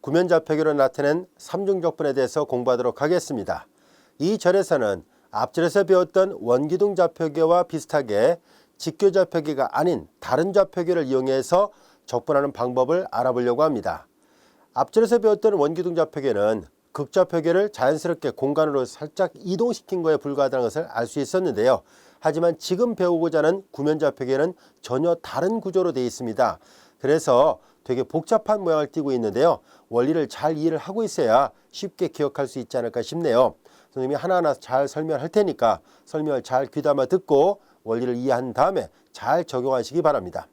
구면좌표기로 나타낸 삼중적분에 대해서 공부하도록 하겠습니다. 이 절에서는 앞절에서 배웠던 원기둥좌표기와 비슷하게 직교좌표기가 아닌 다른 좌표기를 이용해서 적분하는 방법을 알아보려고 합니다. 앞절에서 배웠던 원기둥좌표기는 극좌표기를 자연스럽게 공간으로 살짝 이동시킨 거에 불과하다는 것을 알 수 있었는데요. 하지만 지금 배우고자 하는 구면좌표기는 전혀 다른 구조로 되어 있습니다. 그래서 되게 복잡한 모양을 띠고 있는데요. 원리를 잘 이해를 하고 있어야 쉽게 기억할 수 있지 않을까 싶네요. 선생님이 하나하나 잘 설명할 테니까 설명을 잘 귀담아 듣고 원리를 이해한 다음에 잘 적용하시기 바랍니다.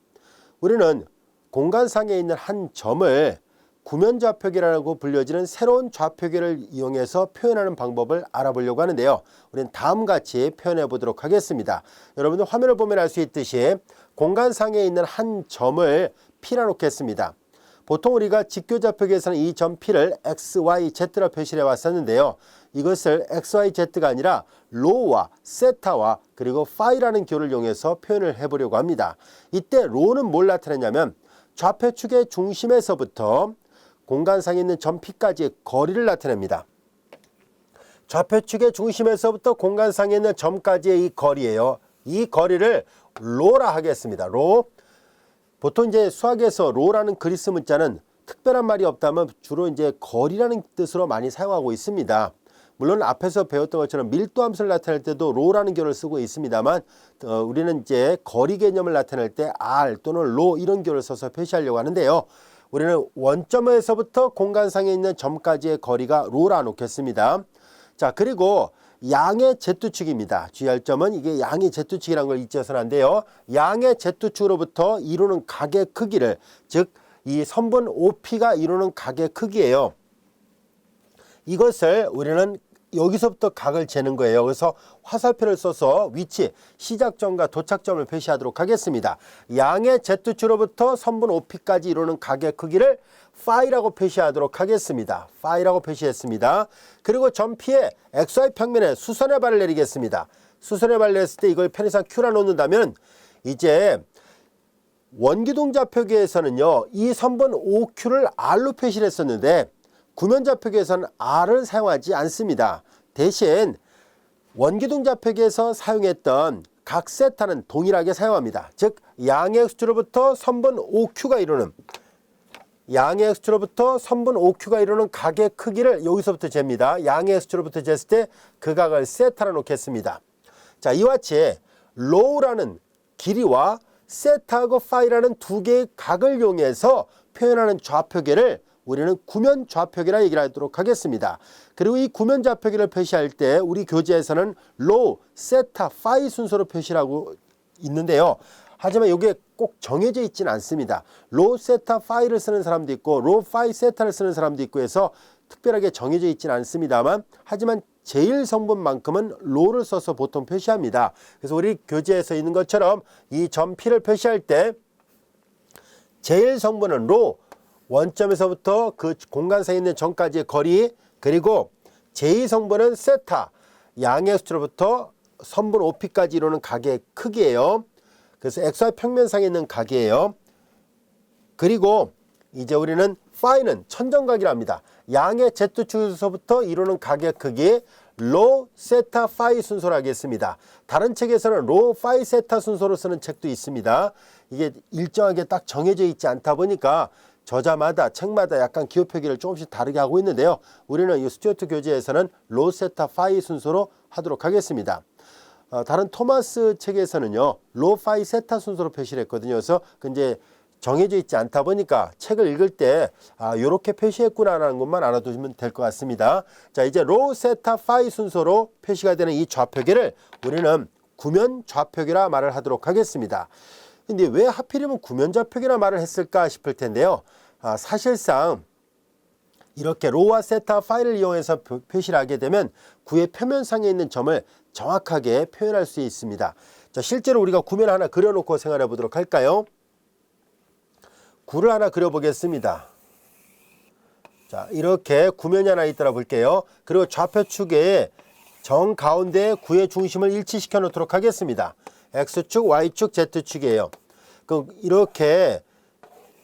우리는 공간상에 있는 한 점을 구면좌표기라고 불려지는 새로운 좌표기를 이용해서 표현하는 방법을 알아보려고 하는데요. 우리는 다음과 같이 표현해 보도록 하겠습니다. 여러분들 화면을 보면 알 수 있듯이 공간상에 있는 한 점을 P라 놓겠습니다. 보통 우리가 직교좌표기에서는 이 점 P를 X, Y, Z로 표시해 왔었는데요. 이것을 X, Y, Z가 아니라 로와 세타와 그리고 파이라는 기호를 이용해서 표현을 해보려고 합니다. 이때 로는 뭘 나타내냐면 좌표축의 중심에서부터 공간상에 있는 점 P까지의 거리를 나타냅니다. 좌표축의 중심에서부터 공간상에 있는 점까지의 이 거리예요. 이 거리를 로라 하겠습니다. 로. 보통 이제 수학에서 로라는 그리스 문자는 특별한 말이 없다면 주로 이제 거리라는 뜻으로 많이 사용하고 있습니다. 물론 앞에서 배웠던 것처럼 밀도함수를 나타낼 때도 로라는 기호를 쓰고 있습니다만 우리는 이제 거리 개념을 나타낼 때 R 또는 로 이런 기호를 써서 표시하려고 하는데요. 우리는 원점에서부터 공간상에 있는 점까지의 거리가 로라 놓겠습니다. 자, 그리고 양의 Z축입니다. 주의할 점은 이게 양의 Z축이라는 걸 잊어서는 안 돼요. 양의 Z축으로부터 이루는 각의 크기를, 즉 이 선분 OP가 이루는 각의 크기예요. 이것을 우리는 여기서부터 각을 재는 거예요. 그래서 화살표를 써서 위치, 시작점과 도착점을 표시하도록 하겠습니다. 양의 Z축으로부터 선분 OP까지 이루는 각의 크기를 파이라고 표시하도록 하겠습니다. 파이라고 표시했습니다. 그리고 점 P의 XY 평면에 수선의 발을 내리겠습니다. 수선의 발을 냈을 때 이걸 편의상 Q라 놓는다면 이제 원기둥좌표기에서는요. 이 선분 OQ를 R로 표시를 했었는데 구면좌표기에서는 R을 사용하지 않습니다. 대신 원기둥좌표기에서 사용했던 각 세타는 동일하게 사용합니다. 즉 양의 X축으로부터 선분 OQ가 이루는 양의 X축으로부터 선분 OQ가 이루는 각의 크기를 여기서부터 잽니다. 양의 X축으로부터 쟀을 때 그 각을 세타로 놓겠습니다. 자, 이와 같이 로우라는 길이와 세타하고 파이라는 두 개의 각을 이용해서 표현하는 좌표기를 우리는 구면좌표기라 얘기를 하도록 하겠습니다. 그리고 이 구면좌표기를 표시할 때 우리 교재에서는 로, 세타, 파이 순서로 표시를 하고 있는데요. 하지만 이게 꼭 정해져 있지는 않습니다. 로, 세타, 파이를 쓰는 사람도 있고 로, 파이, 세타를 쓰는 사람도 있고 해서 특별하게 정해져 있지는 않습니다만 하지만 제일 성분만큼은 로를 써서 보통 표시합니다. 그래서 우리 교재에서 있는 것처럼 이 점 P를 표시할 때 제일 성분은 로, 원점에서부터 그 공간상에 있는 점까지의 거리, 그리고 제2성분은 세타, 양의 X축으로부터 선분 OP까지 이루는 각의 크기예요. 그래서 XY 평면상에 있는 각이에요. 그리고 이제 우리는 파이는 천정각이랍니다. 양의 Z축에서부터 이루는 각의 크기, 로, 세타, 파이 순서로 하겠습니다. 다른 책에서는 로, 파이, 세타 순서로 쓰는 책도 있습니다. 이게 일정하게 딱 정해져 있지 않다 보니까 저자마다 책마다 약간 기호 표기를 조금씩 다르게 하고 있는데요. 우리는 이 스튜어트 교재에서는 로, 세타, 파이 순서로 하도록 하겠습니다. 다른 토마스 책에서는요. 로, 파이, 세타 순서로 표시를 했거든요. 그래서 이제 정해져 있지 않다 보니까 책을 읽을 때 이렇게 표시했구나라는 것만 알아두시면 될 것 같습니다. 자, 이제 로, 세타, 파이 순서로 표시가 되는 이 좌표기를 우리는 구면좌표기라 말을 하도록 하겠습니다. 근데 왜 하필이면 구면좌표기라 말을 했을까 싶을 텐데요. 사실상 이렇게 로와 세타, 파이를 이용해서 표시를 하게 되면 구의 표면상에 있는 점을 정확하게 표현할 수 있습니다. 자, 실제로 우리가 구면 하나 그려놓고 생활해 보도록 할까요? 구를 하나 그려보겠습니다. 자, 이렇게 구면이 하나 있더라 볼게요. 그리고 좌표축에 정 가운데에 구의 중심을 일치시켜 놓도록 하겠습니다. X축, Y축, Z축이에요. 그럼 이렇게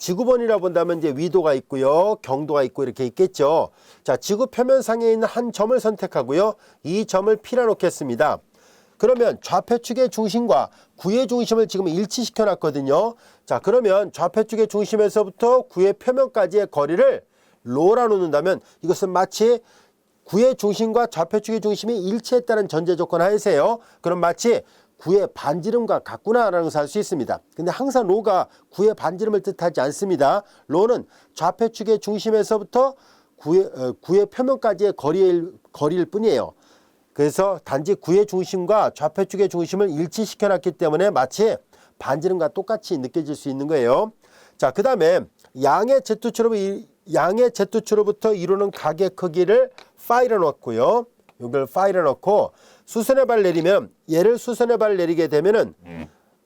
지구본이라 본다면 이제 위도가 있고요, 경도가 있고 이렇게 있겠죠. 자, 지구 표면상에 있는 한 점을 선택하고요. 이 점을 P라 놓겠습니다. 그러면 좌표축의 중심과 구의 중심을 지금 일치시켜 놨거든요. 자, 그러면 좌표축의 중심에서부터 구의 표면까지의 거리를 로라 놓는다면 이것은 마치 구의 중심과 좌표축의 중심이 일치했다는 전제 조건 하에서요. 그럼 마치 구의 반지름과 같구나라는 것을 알 수 있습니다. 근데 항상 로가 구의 반지름을 뜻하지 않습니다. 로는 좌표축의 중심에서부터 구의 표면까지의 거리일 뿐이에요. 그래서 단지 구의 중심과 좌표축의 중심을 일치시켜 놨기 때문에 마치 반지름과 똑같이 느껴질 수 있는 거예요. 자, 그 다음에 양의 Z축으로부터 이루는 각의 크기를 파이로 넣고요. 이걸 파이로 넣고 수선의 발 내리면 얘를 수선의 발 내리게 되면은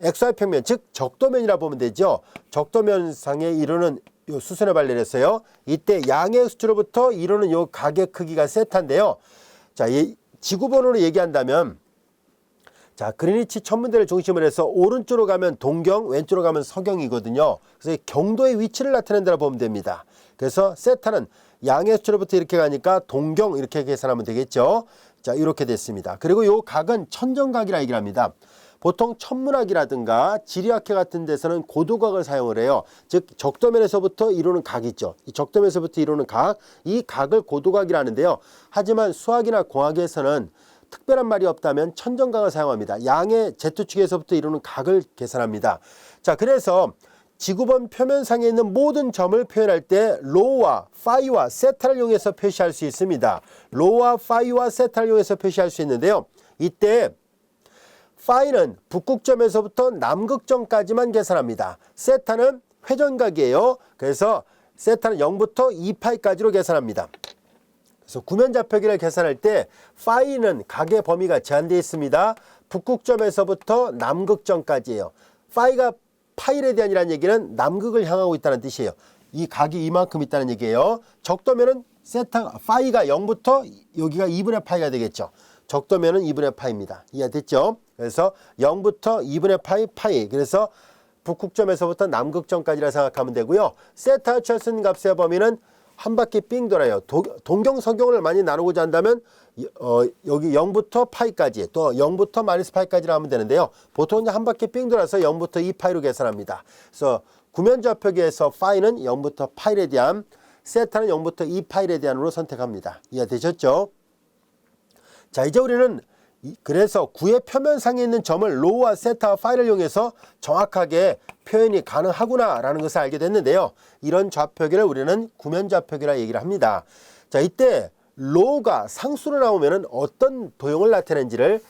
XY 평면, 즉 적도면이라 보면 되죠. 적도면상에 이루는 요 수선의 발 내렸어요. 이때 양의 X축으로부터 이루는 요 각의 크기가 세타인데요. 자, 이 지구본으로 얘기한다면, 자, 그리니치 천문대를 중심으로 해서 오른쪽으로 가면 동경, 왼쪽으로 가면 서경이거든요. 그래서 이 경도의 위치를 나타낸다고 보면 됩니다. 그래서 세타는 양의 X축으로부터 이렇게 가니까 동경 이렇게 계산하면 되겠죠. 자, 이렇게 됐습니다. 그리고 요 각은 천정각이라 얘기를 합니다. 보통 천문학이라든가 지리학회 같은 데서는 고도각을 사용을 해요. 즉 적도면에서부터 이루는 각 있죠. 이 적도면에서부터 이루는 각, 이 각을 고도각이라 하는데요. 하지만 수학이나 공학에서는 특별한 말이 없다면 천정각을 사용합니다. 양의 Z축에서부터 이루는 각을 계산합니다. 자, 그래서 지구본 표면상에 있는 모든 점을 표현할 때 로와 파이와 세타를 이용해서 표시할 수 있습니다. 로와 파이와 세타를 이용해서 표시할 수 있는데요. 이때 파이는 북극점에서부터 남극점까지만 계산합니다. 세타는 회전각이에요. 그래서 세타는 0부터 2파이까지로 계산합니다. 그래서 구면좌표기를 계산할 때 파이는 각의 범위가 제한되어 있습니다. 북극점에서부터 남극점까지예요. 파이가 파이레디안이라는 얘기는 남극을 향하고 있다는 뜻이에요. 이 각이 이만큼 있다는 얘기예요. 적도면은 파이가 0부터 여기가 2분의 파이가 되겠죠. 적도면은 2분의 파이입니다. 이해됐죠? 그래서 0부터 2분의 파이. 그래서 북극점에서부터 남극점까지라 생각하면 되고요. 세타가 취할 수 있는 값의 범위는 한 바퀴 삥 돌아요. 동경 서경을 많이 나누고자 한다면 여기 0부터 파이까지, 또 0부터 마이너스 파이까지로 하면 되는데요. 보통 한 바퀴 삥 돌아서 0부터 2파이로 계산합니다. 그래서 구면좌표기에서 파이는 0부터 파이레디안, 세타는 0부터 2파이레디안으로 선택합니다. 이해되셨죠? 자, 이제 우리는 그래서 구의 표면상에 있는 점을 로와 세타와 파이를 이용해서 정확하게 표현이 가능하구나 라는 것을 알게 됐는데요. 이런 좌표기를 우리는 구면좌표기라 얘기를 합니다. 자, 이때 로가 상수로 나오면 어떤 도형을 나타내는지를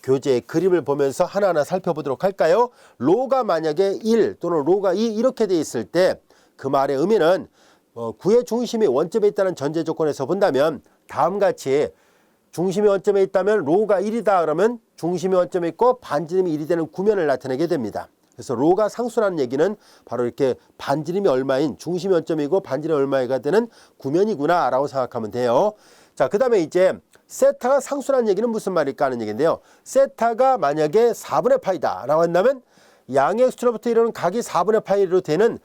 교재의 그림을 보면서 하나하나 살펴보도록 할까요? 로가 만약에 1 또는 로가 2 이렇게 돼 있을 때 그 말의 의미는 구의 중심이 원점에 있다는 전제 조건에서 본다면 다음같이 중심이 원점에 있다면 로가 1이다 그러면 중심이 원점에 있고 반지름이 1이 되는 구면을 나타내게 됩니다. 그래서 로가 상수라는 얘기는 바로 이렇게 반지름이 얼마인 중심이 원점이고 반지름이 얼마가 되는 구면이구나 라고 생각하면 돼요. 자, 그 다음에 이제 세타가 상수라는 얘기는 무슨 말일까 하는 얘기인데요. 세타가 만약에 4분의 파이다 라고 한다면 양의 X축으로부터 이루는 각이 4분의 파이로 되는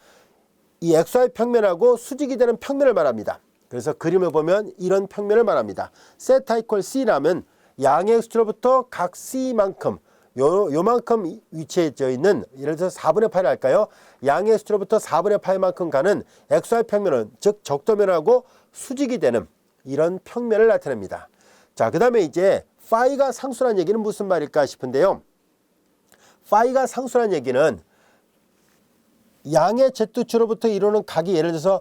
이 XY 평면하고 수직이 되는 평면을 말합니다. 그래서 그림을 보면 이런 평면을 말합니다. 세타 이퀄 C라면 양의 X축으로부터 각 C만큼 요만큼 위치해져 있는, 예를 들어서 4분의 파이를 할까요? 양의 X축으로부터 4분의 파이만큼 가는 XY 평면은 즉 적도면하고 수직이 되는 이런 평면을 나타냅니다. 자, 그 다음에 이제 파이가 상수라는 얘기는 무슨 말일까 싶은데요. 파이가 상수라는 얘기는 양의 Z축으로부터 이루는 각이 예를 들어서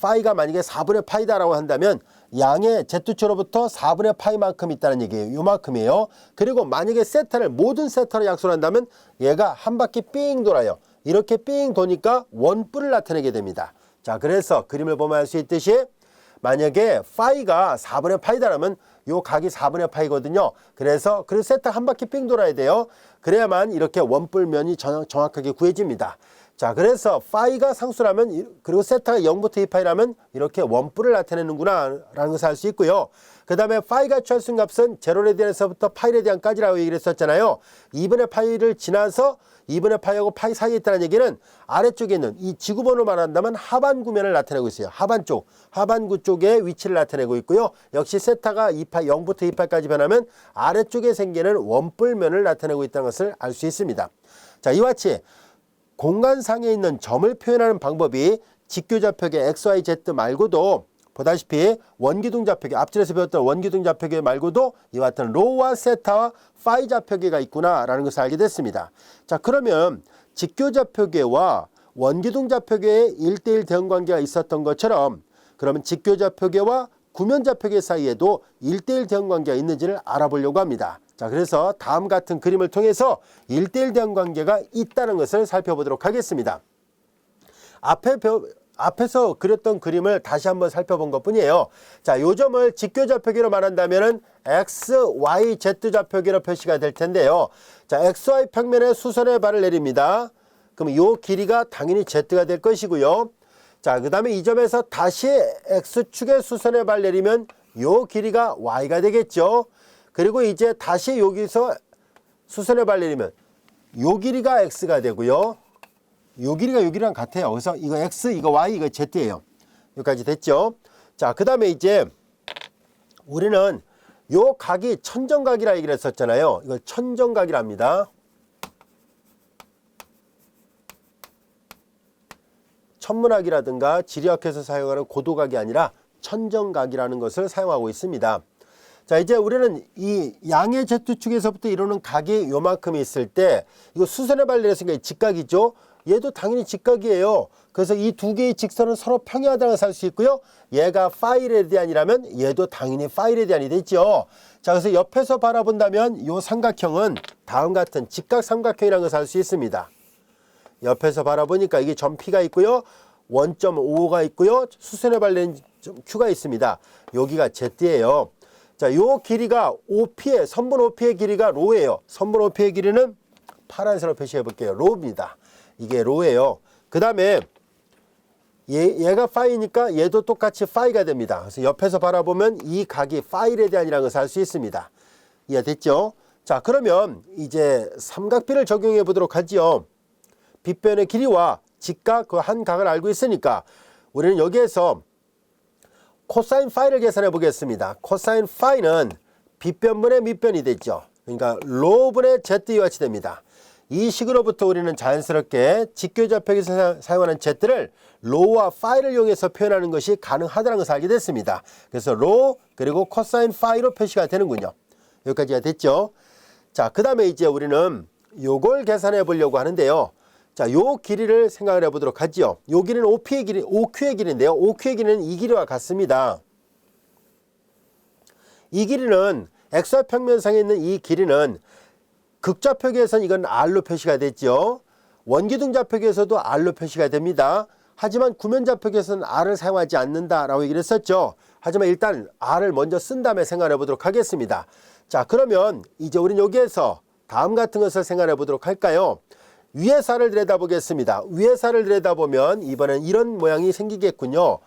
파이가 만약에 4분의 파이다라고 한다면 양의 Z축으로부터 4분의 파이만큼 있다는 얘기예요. 요만큼이에요. 그리고 만약에 세타를 모든 세타로 약속을 한다면 얘가 한 바퀴 삥 돌아요. 이렇게 삥 도니까 원뿔을 나타내게 됩니다. 자, 그래서 그림을 보면 알 수 있듯이 만약에 파이가 4분의 파이다라면 요 각이 4분의 파이거든요. 그래서 세타 한 바퀴 삥 돌아야 돼요. 그래야만 이렇게 원뿔면이 정확하게 구해집니다. 자, 그래서 파이가 상수라면, 그리고 세타가 0부터 2파이라면 이렇게 원뿔을 나타내는구나 라는 것을 알 수 있고요. 그 다음에 파이가 취할 수 있는 값은 제로에 대해서부터 파이에 대한까지라고 얘기를 했었잖아요. 2분의 파이를 지나서 2분의 파이하고 파이 사이에 있다는 얘기는 아래쪽에 있는 이 지구본으로 말한다면 하반구면을 나타내고 있어요. 하반구 쪽에 위치를 나타내고 있고요. 역시 세타가 2파이, 0부터 2파이까지 변하면 아래쪽에 생기는 원뿔면을 나타내고 있다는 것을 알 수 있습니다. 자, 이와 같이 공간상에 있는 점을 표현하는 방법이 직교좌표계 XYZ 말고도 보다시피 원기둥 좌표계, 앞줄에서 배웠던 원기둥 좌표계 말고도 이와 같은 로와 세타와 파이 좌표계가 있구나라는 것을 알게 됐습니다. 자, 그러면 직교좌표계와 원기둥 좌표계의 1:1 대응관계가 있었던 것처럼 그러면 직교좌표계와 구면좌표계 사이에도 1:1 대응관계가 있는지를 알아보려고 합니다. 자, 그래서 다음 같은 그림을 통해서 1:1 대응관계가 있다는 것을 살펴보도록 하겠습니다. 앞에서 그렸던 그림을 다시 한번 살펴본 것 뿐이에요. 자, 요 점을 직교좌표계로 말한다면은 X, Y, Z 좌표계로 표시가 될 텐데요. 자, XY 평면에 수선의 발을 내립니다. 그럼 요 길이가 당연히 Z가 될 것이고요. 자, 그 다음에 이 점에서 다시 X축에 수선의 발 내리면 요 길이가 Y가 되겠죠. 그리고 이제 다시 여기서 수선의 발 내리면 요 길이가 X가 되고요. 요 길이가 요 길이랑 같아요. 그래서 이거 X, 이거 Y, 이거 Z예요. 여기까지 됐죠. 자, 그 다음에 이제 우리는 요 각이 천정각이라 얘기를 했었잖아요. 이걸 천정각이랍니다. 천문학이라든가 지리학에서 사용하는 고도각이 아니라 천정각이라는 것을 사용하고 있습니다. 자, 이제 우리는 이 양의 Z축에서부터 이루는 각이 요만큼이 있을 때 이거 수선의 발을 내렸으니까 직각이죠. 얘도 당연히 직각이에요. 그래서 이 두 개의 직선은 서로 평행하다는 것을 알 수 있고요. 얘가 파이레디안이라면 얘도 당연히 파이레디안이 되죠. 자, 그래서 옆에서 바라본다면 이 삼각형은 다음 같은 직각 삼각형이라는 것을 알 수 있습니다. 옆에서 바라보니까 이게 점 P가 있고요. 원점 O가 있고요. 수선의 발렌 Q가 있습니다. 여기가 Z예요. 자, 요 길이가 OP의 선분 OP의 길이가 로예요. 선분 OP의 길이는 파란색으로 표시해 볼게요. 로입니다. 이게 로예요. 그 다음에 얘가 파이니까 얘도 똑같이 파이가 됩니다. 그래서 옆에서 바라보면 이 각이 파이레디안이라는 것을 알 수 있습니다. 이해됐죠? 자, 그러면 이제 삼각비를 적용해 보도록 하지요. 빗변의 길이와 직각 그 한 각을 알고 있으니까 우리는 여기에서 코사인 파이를 계산해 보겠습니다. 코사인 파이는 빗변분의 밑변이 되죠. 그러니까 로분의 Z와 같이 됩니다. 이 식으로부터 우리는 자연스럽게 직교좌표에서 사용하는 Z를 로와 파이를 이용해서 표현하는 것이 가능하다는 것을 알게 됐습니다. 그래서 로 그리고 코사인 파이로 표시가 되는군요. 여기까지가 됐죠. 자, 그 다음에 이제 우리는 요걸 계산해 보려고 하는데요. 자, 요 길이를 생각을 해 보도록 하지요. 요 길이는 OQ의 길이인데요. OQ의 길이는 이 길이와 같습니다. 이 길이는 XY 평면상에 있는 이 길이는 극좌표계에서는 이건 R로 표시가 됐죠. 원기둥 좌표계에서도 R로 표시가 됩니다. 하지만 구면좌표계에서는 R을 사용하지 않는다라고 얘기를 했었죠. 하지만 일단 R을 먼저 쓴 다음에 생각해 보도록 하겠습니다. 자, 그러면 이제 우리는 여기에서 다음 같은 것을 생각해 보도록 할까요? 위의 살을 들여다보겠습니다. 위의 살을 들여다보면 이번엔 이런 모양이 생기겠군요.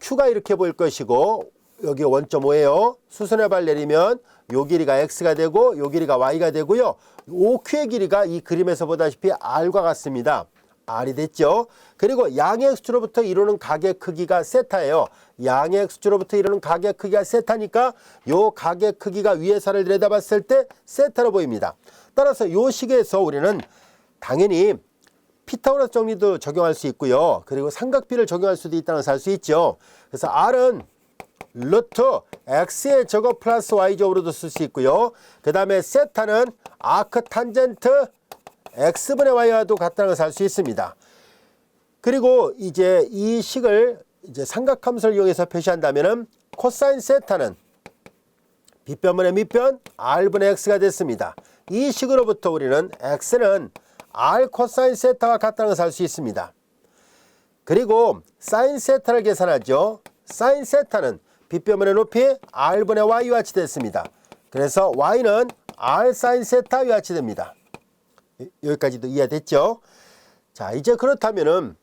Q가 이렇게 보일 것이고 여기 원점 5예요. 수선의 발 내리면 요 길이가 X가 되고 요 길이가 Y가 되고요. OQ의 길이가 이 그림에서 보다시피 R과 같습니다. R이 됐죠. 그리고 양의 X축으로부터 이루는 각의 크기가 세타예요. 양의 X축으로부터 이루는 각의 크기가 세타니까 요 각의 크기가 위의 살을 들여다봤을 때 세타로 보입니다. 따라서 요 식에서 우리는 당연히 피타고라스 정리도 적용할 수 있고요. 그리고 삼각비를 적용할 수도 있다는 것을 알 수 있죠. 그래서 R은 루트 X의 제곱 플러스 Y 제곱으로도 쓸 수 있고요. 그 다음에 세타는 아크 탄젠트 X분의 Y와도 같다는 것을 알 수 있습니다. 그리고 이제 이 식을 이제 삼각함수를 이용해서 표시한다면은 코사인 세타는 빗변분의 밑변 R분의 X가 됐습니다. 이 식으로부터 우리는 X는 R 코사인 세타와 같다는 것을 알 수 있습니다. 그리고 사인 세타를 계산하죠. 사인 세타는 빗변분의 높이 R분의 Y와 같이 됐습니다. 그래서 Y는 R 사인 세타와 같이 됩니다. 여기까지도 이해됐죠? 자, 이제 그렇다면은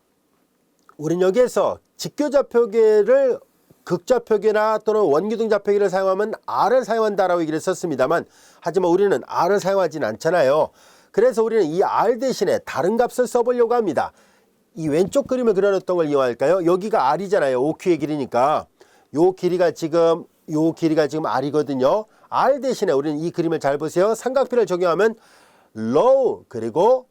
우리는 여기에서 직교좌표계를 극좌표계나 또는 원기둥 좌표계를 사용하면 R을 사용한다라고 얘기를 했었습니다만, 하지만 우리는 R을 사용하진 않잖아요. 그래서 우리는 이 R 대신에 다른 값을 써보려고 합니다. 이 왼쪽 그림을 그려놨던 걸 이용할까요? 여기가 R이잖아요. OQ의 길이니까. 요 길이가 지금 R이거든요. R 대신에 우리는 이 그림을 잘 보세요. 삼각비를 적용하면 low, 그리고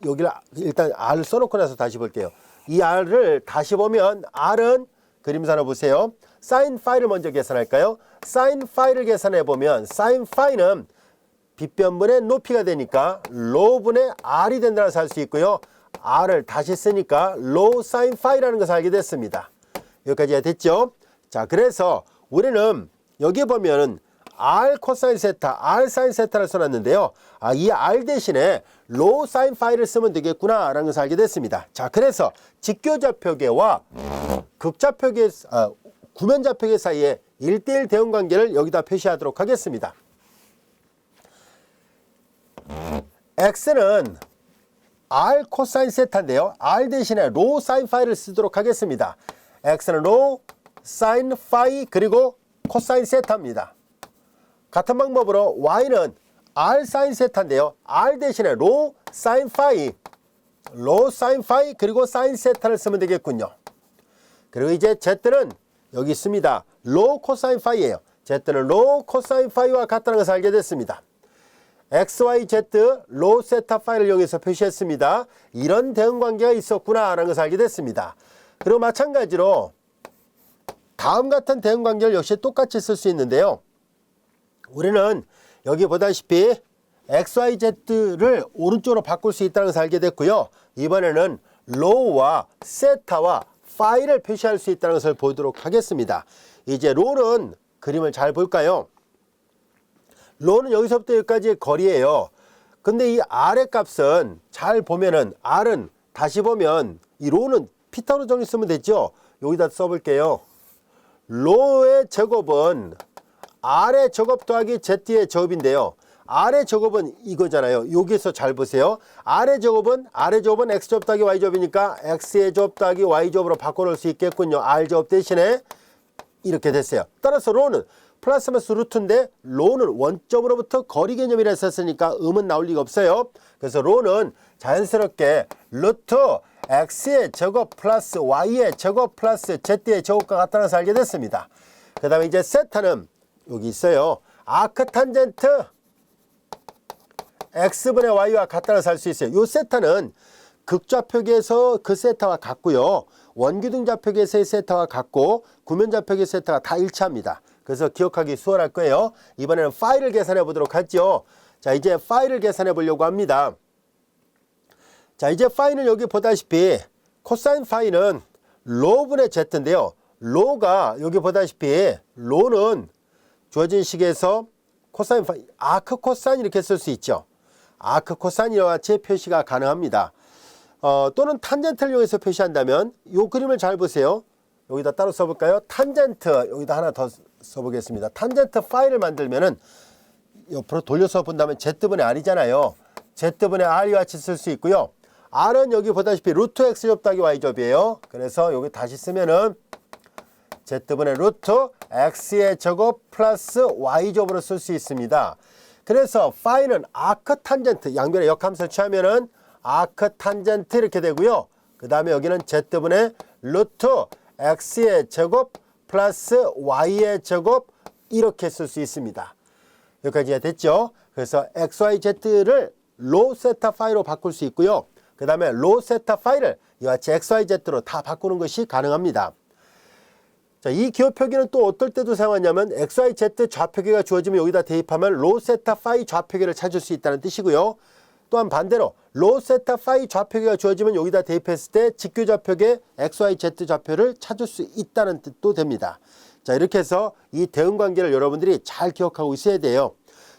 여기를 일단 R 써놓고 나서 다시 볼게요. 이 R을 다시 보면 R은 그림사 하나 보세요. sin phi를 먼저 계산할까요? sin phi를 계산해 보면 sin phi는 빗변분의 높이가 되니까 low분의 R이 된다는 것을 알 수 있고요. R을 다시 쓰니까 low sin phi라는 것을 알게 됐습니다. 여기까지가 됐죠? 자, 그래서 우리는 여기 보면 R 코사인 세타, R 사인 세타를 써놨는데요. 이 R 대신에 low sin phi를 쓰면 되겠구나 라는 것을 알게 됐습니다. 자, 그래서 직교좌표계와 극좌표계, 구면좌표계 사이에 1대1 대응관계를 여기다 표시하도록 하겠습니다. X는 R 코사인 세타인데요. R 대신에 low sin phi를 쓰도록 하겠습니다. X는 low sin phi 그리고 코사인 세타입니다. 같은 방법으로 Y는 R sin 세타인데요. R 대신에 low sin phi, 그리고 sin 세타를 쓰면 되겠군요. 그리고 이제 Z는 여기 있습니다. low cosine phi예요. Z는 low cosine phi와 같다는 것을 알게 됐습니다. X, Y, Z, low 세타 phi를 이용해서 표시했습니다. 이런 대응관계가 있었구나 라는 것을 알게 됐습니다. 그리고 마찬가지로 다음 같은 대응관계를 역시 똑같이 쓸 수 있는데요. 우리는 여기 보다시피 XYZ를 오른쪽으로 바꿀 수 있다는 것을 알게 됐고요. 이번에는 low와 세타와 phi를 표시할 수 있다는 것을 보도록 하겠습니다. 이제 low는 그림을 잘 볼까요? low는 여기서부터 여기까지의 거리예요. 근데 이 R의 값은 잘 보면은 R은 다시 보면 이 low는 피타로 정리 쓰면 됐죠? 여기다 써볼게요. low의 제곱은 R의 제곱 더하기 Z의 제곱인데요. R의 제곱은 이거잖아요. 여기서 잘 보세요. R의 제곱은 X제곱 더하기 Y제곱이니까 X의 제곱 더하기 Y제곱으로 바꿔놓을 수 있겠군요. R제곱 대신에 이렇게 됐어요. 따라서 low는 플러스 마이너스 루트인데 low는 원점으로부터 거리 개념이라 했었으니까 음은 나올 리가 없어요. 그래서 low는 자연스럽게 루트 X의 제곱 플러스 Y의 제곱 플러스 Z의 제곱과 같다는 것을 알게 됐습니다. 그 다음에 이제 세타는 여기 있어요. 아크탄젠트 X분의 Y와 같다는 것을 알 수 있어요. 이 세타는 극좌표계에서 그 세타와 같고요. 원기둥 좌표계에서의 세타와 같고 구면좌표계 세타가 다 일치합니다. 그래서 기억하기 수월할 거예요. 이번에는 파이를 계산해 보도록 하죠. 자, 이제 파이를 계산해 보려고 합니다. 자, 이제 파이는 여기 보다시피 코사인 파이는 로분의 Z인데요. 로가 여기 보다시피 로는 주어진 식에서 코사인 파이, 아크 코사인 이렇게 쓸 수 있죠. 아크 코사인이와 같이 표시가 가능합니다. 또는 탄젠트를 이용해서 표시한다면 이 그림을 잘 보세요. 여기다 따로 써볼까요? 탄젠트 여기다 하나 더 써보겠습니다. 탄젠트 파이를 만들면은 옆으로 돌려서 본다면 Z분의 R이잖아요. Z분의 R과 같이 쓸 수 있고요. R은 여기 보다시피 루트 X제곱 더하기 Y제곱이에요. 그래서 여기 다시 쓰면은 Z분의 루트 X의 제곱 플러스 Y제곱으로 쓸 수 있습니다. 그래서 파이는 아크 탄젠트, 양변의 역함수를 취하면은 아크 탄젠트 이렇게 되고요. 그 다음에 여기는 Z분의 루트 X의 제곱 플러스 Y의 제곱 이렇게 쓸 수 있습니다. 여기까지 됐죠? 그래서 XYZ를 로 세타 파이로 바꿀 수 있고요. 그 다음에 로 세타 파이를 이와 같이 XYZ로 다 바꾸는 것이 가능합니다. 자, 이 기호 표기는 또 어떨 때도 사용하냐면 XYZ 좌표계가 주어지면 여기다 대입하면 로 세타 파이 좌표계를 찾을 수 있다는 뜻이고요. 또한 반대로 로 세타 파이 좌표계가 주어지면 여기다 대입했을 때 직교 좌표계 XYZ 좌표를 찾을 수 있다는 뜻도 됩니다. 자, 이렇게 해서 이 대응 관계를 여러분들이 잘 기억하고 있어야 돼요.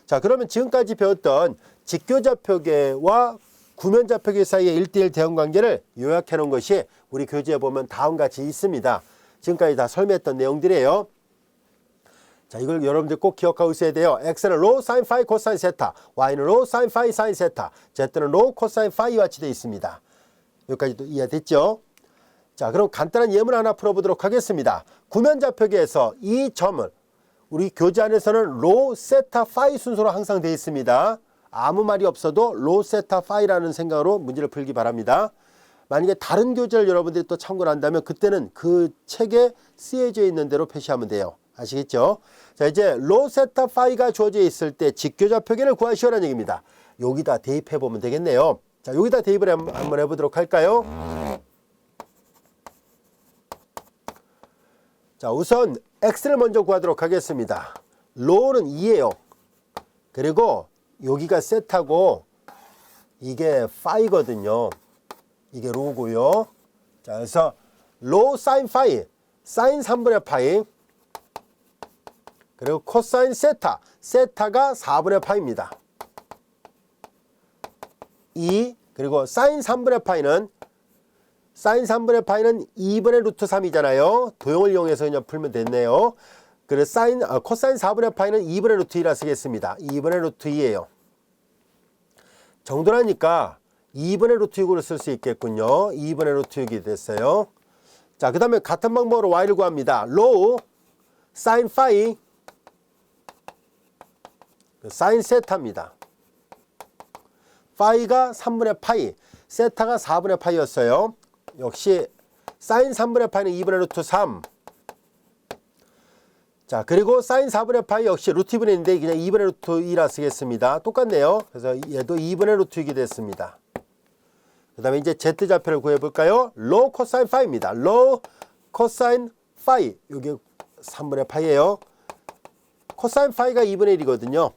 자, 그러면 지금까지 배웠던 직교 좌표계와 구면 좌표계 사이의 1대1 대응 관계를 요약해 놓은 것이 우리 교재에 보면 다음과 같이 있습니다. 지금까지 다 설명했던 내용들이에요. 자, 이걸 여러분들 꼭 기억하고 있어야 돼요. X는 로 사인 파이 코사인 세타, Y는 로 사인 파이 사인 세타, Z는 로 코사인 파이와 같이 되어 있습니다. 여기까지도 이해됐죠? 자, 그럼 간단한 예문 하나 풀어보도록 하겠습니다. 구면좌표계에서 이 점을 우리 교재 안에서는 로, 세타, 파이 순서로 항상 되어 있습니다. 아무 말이 없어도 로, 세타, 파이라는 생각으로 문제를 풀기 바랍니다. 만약에 다른 교재를 여러분들이 또 참고를 한다면 그때는 그 책에 쓰여져 있는 대로 표시하면 돼요. 아시겠죠? 자, 이제 로, 세타, 파이가 주어져 있을 때 직교좌표계를 구하시오라는 얘기입니다. 여기다 대입해 보면 되겠네요. 자, 여기다 대입을 한번 해보도록 할까요? 자, 우선 x를 먼저 구하도록 하겠습니다. 로는 2예요. 그리고 여기가 세타고 이게 파이거든요. 이게 로고요. 자, 그래서 로 사인 파이, 사인 3분의 파이, 그리고 코사인 세타, 세타가 4분의 파이입니다. 2, 그리고 사인 3분의 파이는 2분의 루트 3이잖아요. 도형을 이용해서 그냥 풀면 됐네요. 그래서 코사인 4분의 파이는 2분의 루트 2라 쓰겠습니다. 2분의 루트 2예요. 정도라니까 2분의 루트 6으로 쓸 수 있겠군요. 2분의 루트 6이 됐어요. 자, 그 다음에 같은 방법으로 y를 구합니다. 로 사인 파이, 사인 세타입니다. 파이가 3분의 파이, 세타가 4분의 파이였어요. 역시 사인 3분의 파이는 2분의 루트 3. 자, 그리고 사인 4분의 파이 역시 루트 2분의 1인데 그냥 2분의 루트 2라 쓰겠습니다. 똑같네요. 그래서 얘도 2분의 루트 6이 됐습니다. 그 다음에 이제 Z좌표를 구해볼까요? 로 코사인 파이입니다. 로 코사인 파이. 여기 3분의 파이예요. 코사인 파이가 2분의 1이거든요.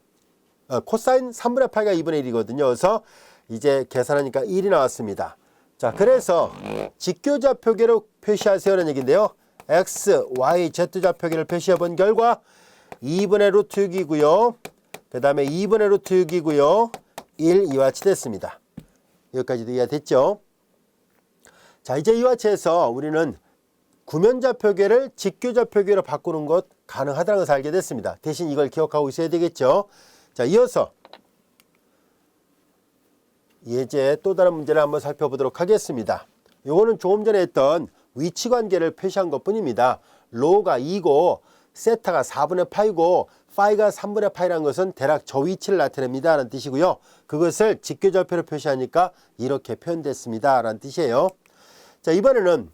코사인 3분의 파이가 2분의 1이거든요. 그래서 이제 계산하니까 1이 나왔습니다. 자, 그래서 직교좌표계로 표시하세요라는 얘기인데요. x, y, z좌표계를 표시해 본 결과 2분의 루트 6이고요. 그 다음에 2분의 루트 6이고요. 1 이와 같이 됐습니다. 여기까지도 이해가 됐죠? 자, 이제 이와 같이해서 우리는 구면좌표계를 직교좌표계로 바꾸는 것 가능하다는 것을 알게 됐습니다. 대신 이걸 기억하고 있어야 되겠죠? 자, 이어서 예제 또 다른 문제를 한번 살펴보도록 하겠습니다. 요거는 조금 전에 했던 위치관계를 표시한 것 뿐입니다. 로가 2고 세타가 4분의 파이고 파이가 3분의 파이라는 것은 대략 저 위치를 나타냅니다 라는 뜻이고요. 그것을 직교좌표로 표시하니까 이렇게 표현됐습니다 라는 뜻이에요. 자, 이번에는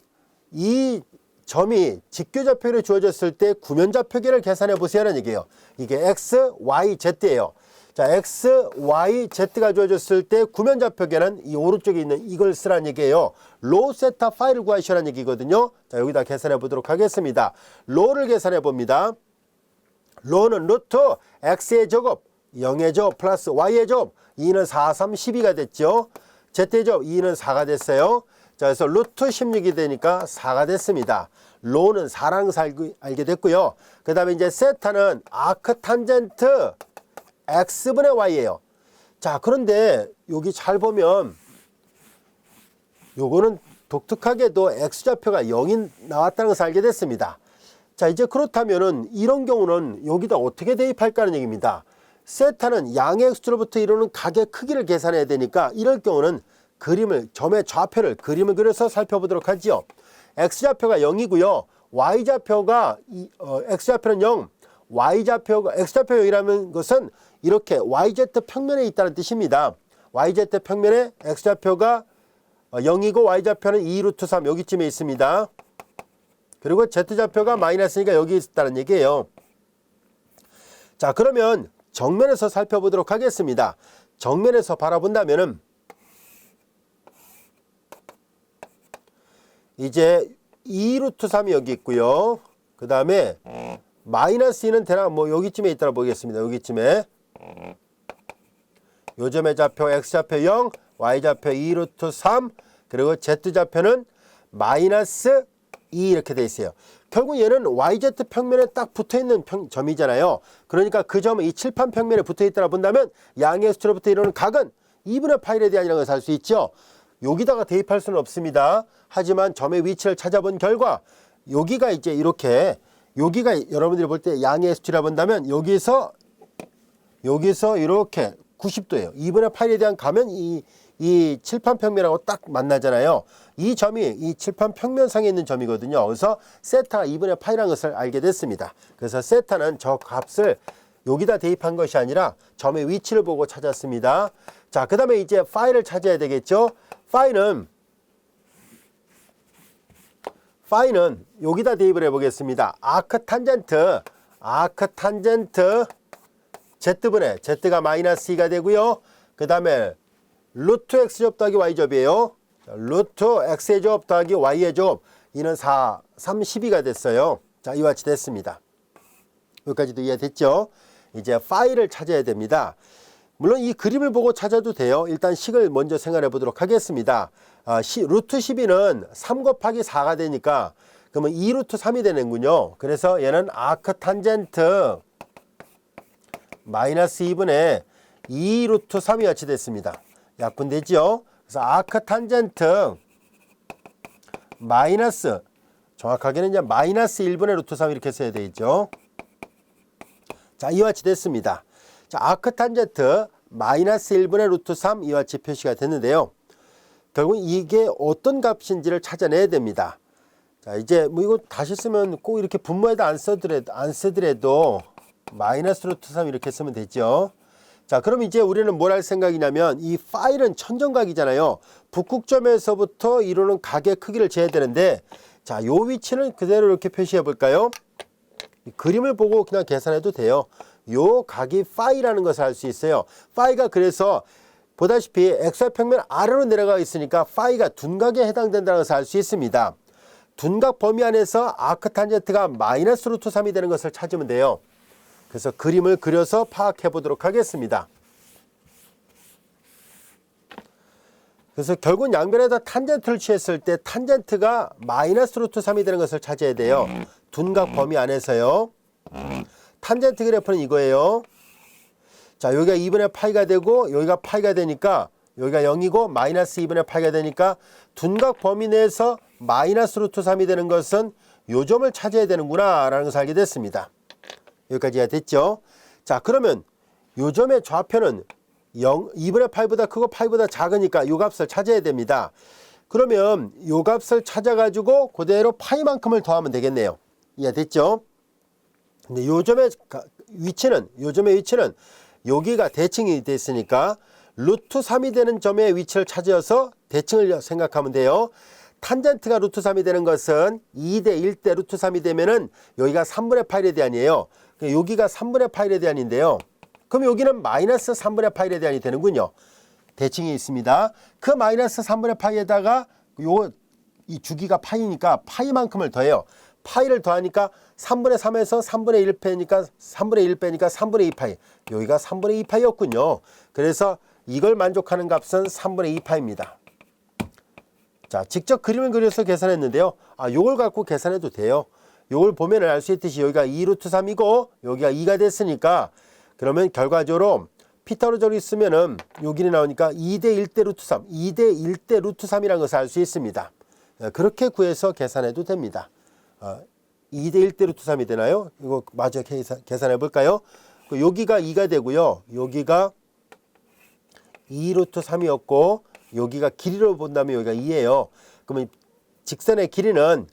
이 점이 직교좌표로 주어졌을 때 구면좌표계를 계산해 보세요 라는 얘기예요. 이게 x, y, z예요. 자, x, y, z가 주어졌을 때 구면좌표계는 이 오른쪽에 있는 이걸 쓰라는 얘기예요. 로, 세타, 파이를 구하시라는 얘기거든요. 자, 여기다 계산해 보도록 하겠습니다. 로를 계산해 봅니다. 로는 루트 x의 제곱, 0의 제곱 플러스 y의 제곱, 2는 4, 3, 12가 됐죠. z의 제곱, 2는 4가 됐어요. 자, 그래서 루트 16이 되니까 4가 됐습니다. 로는 4라는 것을 알게 됐고요. 그 다음에 이제 세타는 아크 탄젠트 x분의 y예요. 자, 그런데 여기 잘 보면 요거는 독특하게도 x좌표가 0이 나왔다는 것을 알게 됐습니다. 자, 이제 그렇다면은 이런 경우는 여기다 어떻게 대입할까는 얘기입니다. 세타는 양의 x로부터 이루는 각의 크기를 계산해야 되니까 이럴 경우는 점의 좌표를 그림을 그려서 살펴보도록 하지요. x좌표가 0이고요. y좌표가 x좌표는 0, x좌표 0이라는 것은 이렇게 yz 평면에 있다는 뜻입니다. yz 평면에 x좌표가 0이고 y좌표는 2루트 3 여기쯤에 있습니다. 그리고 z좌표가 마이너스니까 여기 있다는 얘기예요. 자, 그러면 정면에서 살펴보도록 하겠습니다. 정면에서 바라본다면은 이제 2루트 3이 여기 있고요. 그 다음에 마이너스 2는 대략 뭐 여기쯤에 있다고 보겠습니다. 여기쯤에 요점의 좌표 x좌표 0, y좌표 2루트 3, 그리고 z좌표는 마이너스 2 이렇게 돼 있어요. 결국 얘는 yz 평면에 딱 붙어있는 점이잖아요. 그러니까 그 점은 이 칠판 평면에 붙어있다고 본다면 양의 수로부터 이루는 각은 2분의 파이에 대한이라는 것을 알 수 있죠. 여기다가 대입할 수는 없습니다. 하지만 점의 위치를 찾아본 결과 여기가 이제 이렇게 여기가 여러분들이 볼 때 양의 수치라 본다면 여기서 이렇게 90도예요. 2분의 파이에 대한 가면 이 이 칠판 평면하고 딱 만나잖아요. 이 점이 이 칠판 평면상에 있는 점이거든요. 그래서 세타가 2분의 파이라는 것을 알게 됐습니다. 그래서 세타는 저 값을 여기다 대입한 것이 아니라 점의 위치를 보고 찾았습니다. 자, 그 다음에 이제 파이를 찾아야 되겠죠. 파이는 여기다 대입을 해보겠습니다. 아크 탄젠트 Z분의 Z가 마이너스 2가 되고요. 그 다음에 루트 X제곱 더하기 Y제곱이에요. 루트 X의 제곱 더하기 Y의 제곱. 이는 4, 3, 12가 됐어요. 자, 이와 같이 됐습니다. 여기까지도 이해됐죠? 이제 파이를 찾아야 됩니다. 물론 이 그림을 보고 찾아도 돼요. 일단 식을 먼저 생각해 보도록 하겠습니다. 루트 12는 3 곱하기 4가 되니까 그러면 2루트 3이 되는군요. 그래서 얘는 아크 탄젠트 마이너스 2분의 2루트 3이 같이 됐습니다. 약분되죠? 그래서 아크 탄젠트 마이너스, 정확하게는 이제 마이너스 1분의 루트 3 이렇게 써야 되겠죠. 자, 이와 같이 됐습니다. 자, 아크 탄젠트 마이너스 1분의 루트 3 이와 같이 표시가 됐는데요. 결국 이게 어떤 값인지를 찾아내야 됩니다. 자, 이제 뭐 이거 다시 쓰면 꼭 이렇게 분모에다 안 쓰더라도 마이너스 루트 3 이렇게 쓰면 되죠. 자, 그럼 이제 우리는 뭘 할 생각이냐면 이 파일은 천정각이잖아요. 북극점에서부터 이루는 각의 크기를 재야 되는데, 자, 요 위치는 그대로 이렇게 표시해 볼까요? 그림을 보고 그냥 계산해도 돼요. 요 각이 파이라는 것을 알 수 있어요. 파이가 그래서 보다시피 xy평면 아래로 내려가 있으니까 파이가 둔각에 해당된다는 것을 알 수 있습니다. 둔각 범위 안에서 아크 탄젠트가 마이너스 루트 3이 되는 것을 찾으면 돼요. 그래서 그림을 그려서 파악해 보도록 하겠습니다. 그래서 결국 양변에다 탄젠트를 취했을 때 탄젠트가 마이너스 루트 3이 되는 것을 찾아야 돼요. 둔각 범위 안에서요. 탄젠트 그래프는 이거예요. 자, 여기가 2분의 파이가 되고 여기가 파이가 되니까 여기가 0이고 마이너스 2분의 파이가 되니까 둔각 범위 내에서 마이너스 루트 3이 되는 것은 요 점을 찾아야 되는구나 라는 것을 알게 됐습니다. 여기까지 됐죠? 자, 그러면 요 점의 좌표는 2분의 파이보다 크고 파이보다 작으니까 요 값을 찾아야 됩니다. 그러면 요 값을 찾아가지고 그대로 파이만큼을 더하면 되겠네요. 이해됐죠? 근데 요 점의 위치는 여기가 대칭이 됐으니까 루트 3이 되는 점의 위치를 찾아서 대칭을 생각하면 돼요. 탄젠트가 루트 3이 되는 것은 2대 1대 루트 3이 되면은 여기가 3분의 파이에 대한이에요. 여기가 3분의 파이에 대한인데요. 그럼 여기는 마이너스 3분의 파이에 대한이 되는군요. 대칭이 있습니다. 그 마이너스 3분의 파이에다가 이 주기가 파이니까 파이만큼을 더해요. 파이를 더하니까 3분의 3에서 3분의 1 빼니까 3분의 2 파이. 여기가 3분의 2 파이였군요. 그래서 이걸 만족하는 값은 3분의 2 파입니다. 자, 직접 그림을 그려서 계산했는데요. 요걸 갖고 계산해도 돼요. 요걸 보면 알 수 있듯이 여기가 2루트 3이고 여기가 2가 됐으니까 그러면 결과적으로 피타고라적으로 쓰면은 여기는 나오니까 2대 1대 루트 3, 2대 1대 루트 3이라는 것을 알 수 있습니다. 그렇게 구해서 계산해도 됩니다. 2대 1대 루트 3이 되나요? 이거 마저 계산해 볼까요? 여기가 2가 되고요. 여기가 2루트 3이었고 여기가 길이로 본다면 여기가 2예요. 그러면 직선의 길이는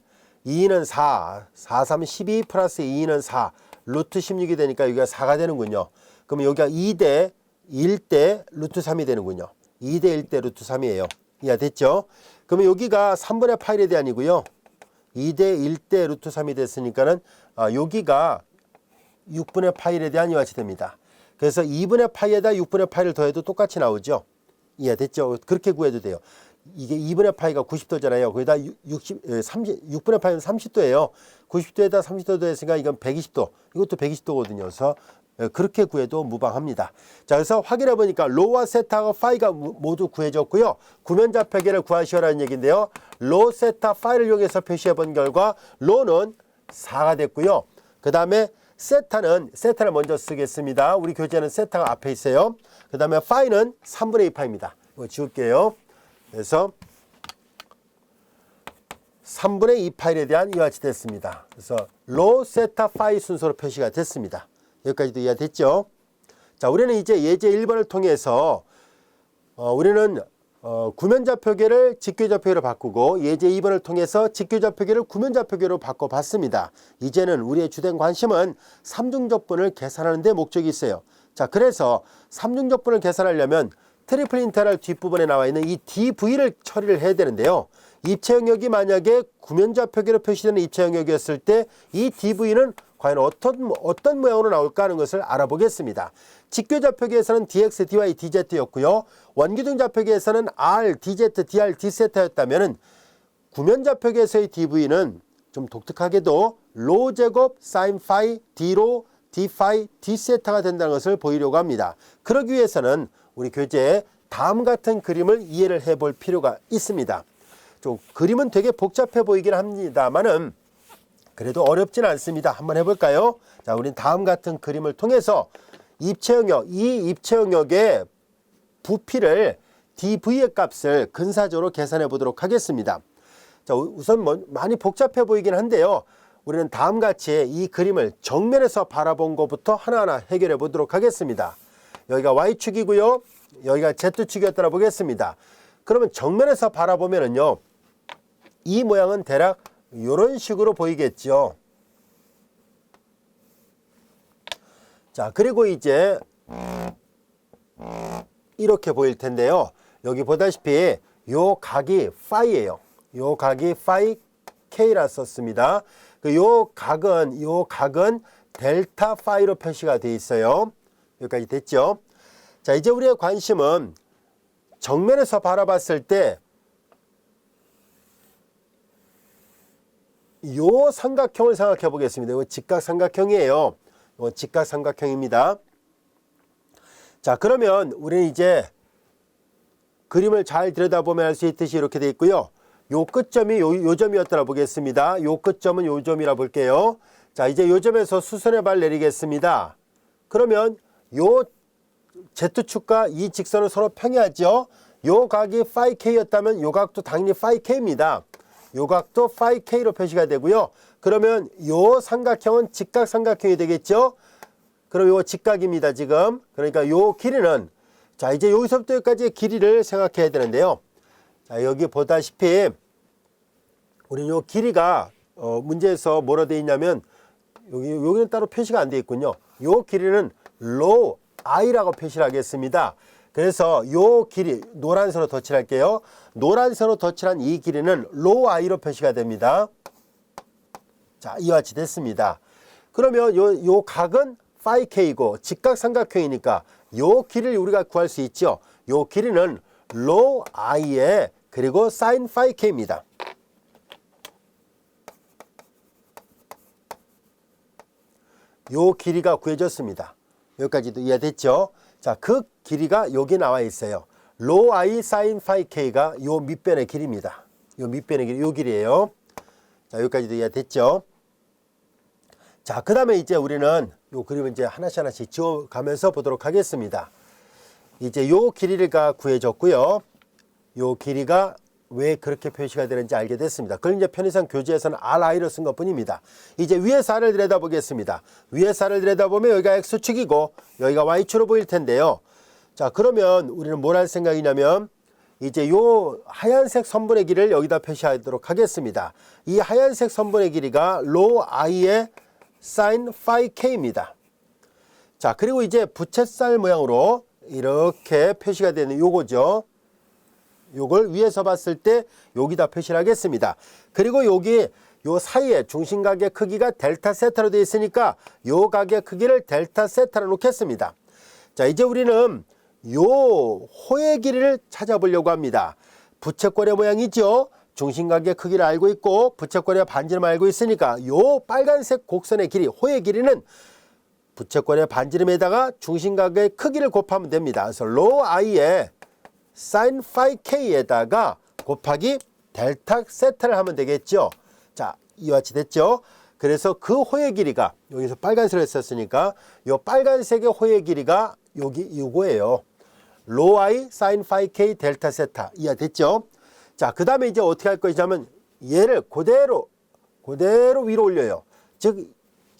2는 4, 4, 3, 12 플러스 2는 4, 루트 16이 되니까 여기가 4가 되는군요. 그러면 여기가 2대 1대 루트 3이 되는군요. 2대 1대 루트 3이에요. 이해됐죠? 그러면 여기가 3분의 파이에 대한이고요. 2대 1대 루트 3이 됐으니까는 여기가 6분의 파이에 대한 이와 같이 됩니다. 그래서 2분의 파이에다 6분의 파이를 더해도 똑같이 나오죠. 이해됐죠? 그렇게 구해도 돼요. 이게 2분의 파이가 90도잖아요. 거기다 6분의 파이는 30도예요. 90도에다 30도 더했으니까 이건 120도. 이것도 120도거든요. 그래서 그렇게 구해도 무방합니다. 자, 그래서 확인해 보니까 로와 세타와 파이가 모두 구해졌고요. 구면좌표계를 구하시오라는 얘기인데요. 로, 세타, 파이를 이용해서 표시해 본 결과 로는 4가 됐고요. 그 다음에 세타를 먼저 쓰겠습니다. 우리 교재는 세타가 앞에 있어요. 그 다음에 파이는 3분의 2파입니다. 이거 지울게요. 그래서 3분의 2파일에 대한 이와 같이 됐습니다. 그래서 로, 세타, 파이 순서로 표시가 됐습니다. 여기까지도 이해됐죠? 자, 우리는 이제 예제 1번을 통해서 우리는 구면좌표계를 직교좌표계로 바꾸고 예제 2번을 통해서 직교좌표계를 구면좌표계로 바꿔봤습니다. 이제는 우리의 주된 관심은 삼중적분을 계산하는 데 목적이 있어요. 자, 그래서 삼중적분을 계산하려면 트리플 인테그랄 뒷부분에 나와 있는 이 dv를 처리를 해야 되는데요. 입체 영역이 만약에 구면좌표계로 표시되는 입체 영역이었을 때 이 dv는 과연 어떤 모양으로 나올까 하는 것을 알아보겠습니다. 직교좌표계에서는 dx, dy, dz였고요. 원기둥좌표계에서는 r, dz, dr, d세타였다면 구면좌표계에서의 dv는 좀 독특하게도 로 제곱 sin phi d로 d phi d세타가 된다는 것을 보이려고 합니다. 그러기 위해서는 우리 교재에 다음 같은 그림을 이해를 해볼 필요가 있습니다. 좀 그림은 되게 복잡해 보이긴 합니다만은 그래도 어렵진 않습니다. 한번 해볼까요? 자, 우리는 다음 같은 그림을 통해서 입체 영역, 이 입체 영역의 부피를 dv의 값을 근사적으로 계산해 보도록 하겠습니다. 자, 우선 많이 복잡해 보이긴 한데요. 우리는 다음 같이 이 그림을 정면에서 바라본 것부터 하나하나 해결해 보도록 하겠습니다. 여기가 y축이고요. 여기가 z축이었다고 보겠습니다. 그러면 정면에서 바라보면은요, 이 모양은 대략 이런 식으로 보이겠죠. 자, 그리고 이제 이렇게 보일 텐데요. 여기 보다시피 요 각이 파이예요. 요 각이 파이 K라 썼습니다. 요 각은 델타 파이로 표시가 되어 있어요. 여기까지 됐죠? 자, 이제 우리의 관심은 정면에서 바라봤을 때 요 삼각형을 생각해 보겠습니다. 요 직각삼각형이에요. 요 직각삼각형입니다. 자, 그러면 우리는 이제 그림을 잘 들여다보면 알 수 있듯이 이렇게 되어 있고요. 요 끝점이 요 점이었다라 보겠습니다. 요 끝점은 요 점이라 볼게요. 자, 이제 요 점에서 수선의 발 내리겠습니다. 그러면 요 Z축과 이 직선은 서로 평행하죠. 요 각이 phi K였다면 요 각도 당연히 phi K입니다. 요 각도 phi K로 표시가 되고요. 그러면 요 삼각형은 직각삼각형이 되겠죠. 그럼 요 직각입니다, 지금. 그러니까 요 길이는, 자, 이제 여기서부터 여기까지의 길이를 생각해야 되는데요. 자, 여기 보다시피 우리는 요 길이가 문제에서 뭐라 되어 있냐면 여기는 따로 표시가 안 되어 있군요. 요 길이는 로우 i라고 표시를 하겠습니다. 그래서 요 길이 노란색으로 덧칠할게요. 노란색으로 덧칠한 이 길이는 로우 i로 표시가 됩니다. 자, 이와 같이 됐습니다. 그러면 요 각은 phi k이고 직각삼각형이니까 요 길이를 우리가 구할 수 있죠. 요 길이는 로우 i에 그리고 sin phi k입니다. 요 길이가 구해졌습니다. 여기까지도 이해됐죠? 자, 그 길이가 여기 나와 있어요. 로우 i sin phi k가 요 밑변의 길이입니다. 요 밑변의 길이 요 길이에요. 자, 여기까지도 이해됐죠? 자, 그 다음에 이제 우리는 요 그림을 이제 하나씩 지워가면서 보도록 하겠습니다. 이제 요 길이가 구해졌고요. 요 길이가 왜 그렇게 표시가 되는지 알게 됐습니다. 그걸 이제 편의상 교재에서는 RI로 쓴 것 뿐입니다. 이제 위에서 R을 들여다보겠습니다. 위에서 R을 들여다보면 여기가 X축이고 여기가 Y축으로 보일 텐데요. 자, 그러면 우리는 뭘 할 생각이냐면 이제 요 하얀색 선분의 길이를 여기다 표시하도록 하겠습니다. 이 하얀색 선분의 길이가 로우 i의 sin phi k입니다. 자, 그리고 이제 부채살 모양으로 이렇게 표시가 되는 요거죠. 요걸 위에서 봤을 때 여기다 표시를 하겠습니다. 그리고 여기 요 사이에 중심각의 크기가 델타 세타로 되어 있으니까 요 각의 크기를 델타 세타로 놓겠습니다. 자, 이제 우리는 요 호의 길이를 찾아보려고 합니다. 부채꼴의 모양이죠. 중심각의 크기를 알고 있고 부채꼴의 반지름을 알고 있으니까 요 빨간색 곡선의 길이, 호의 길이는 부채꼴의 반지름에다가 중심각의 크기를 곱하면 됩니다. 그래서 로우 i에 sin phi k에다가 곱하기 델타 세타를 하면 되겠죠. 자, 이와 같이 됐죠. 그래서 그 호의 길이가 여기서 빨간색을 했었으니까 요 빨간색의 호의 길이가 요거예요. 로우 i sin phi k 델타 세타. 이해됐죠? 자, 그 다음에 이제 어떻게 할 것이냐면 얘를 그대로 위로 올려요. 즉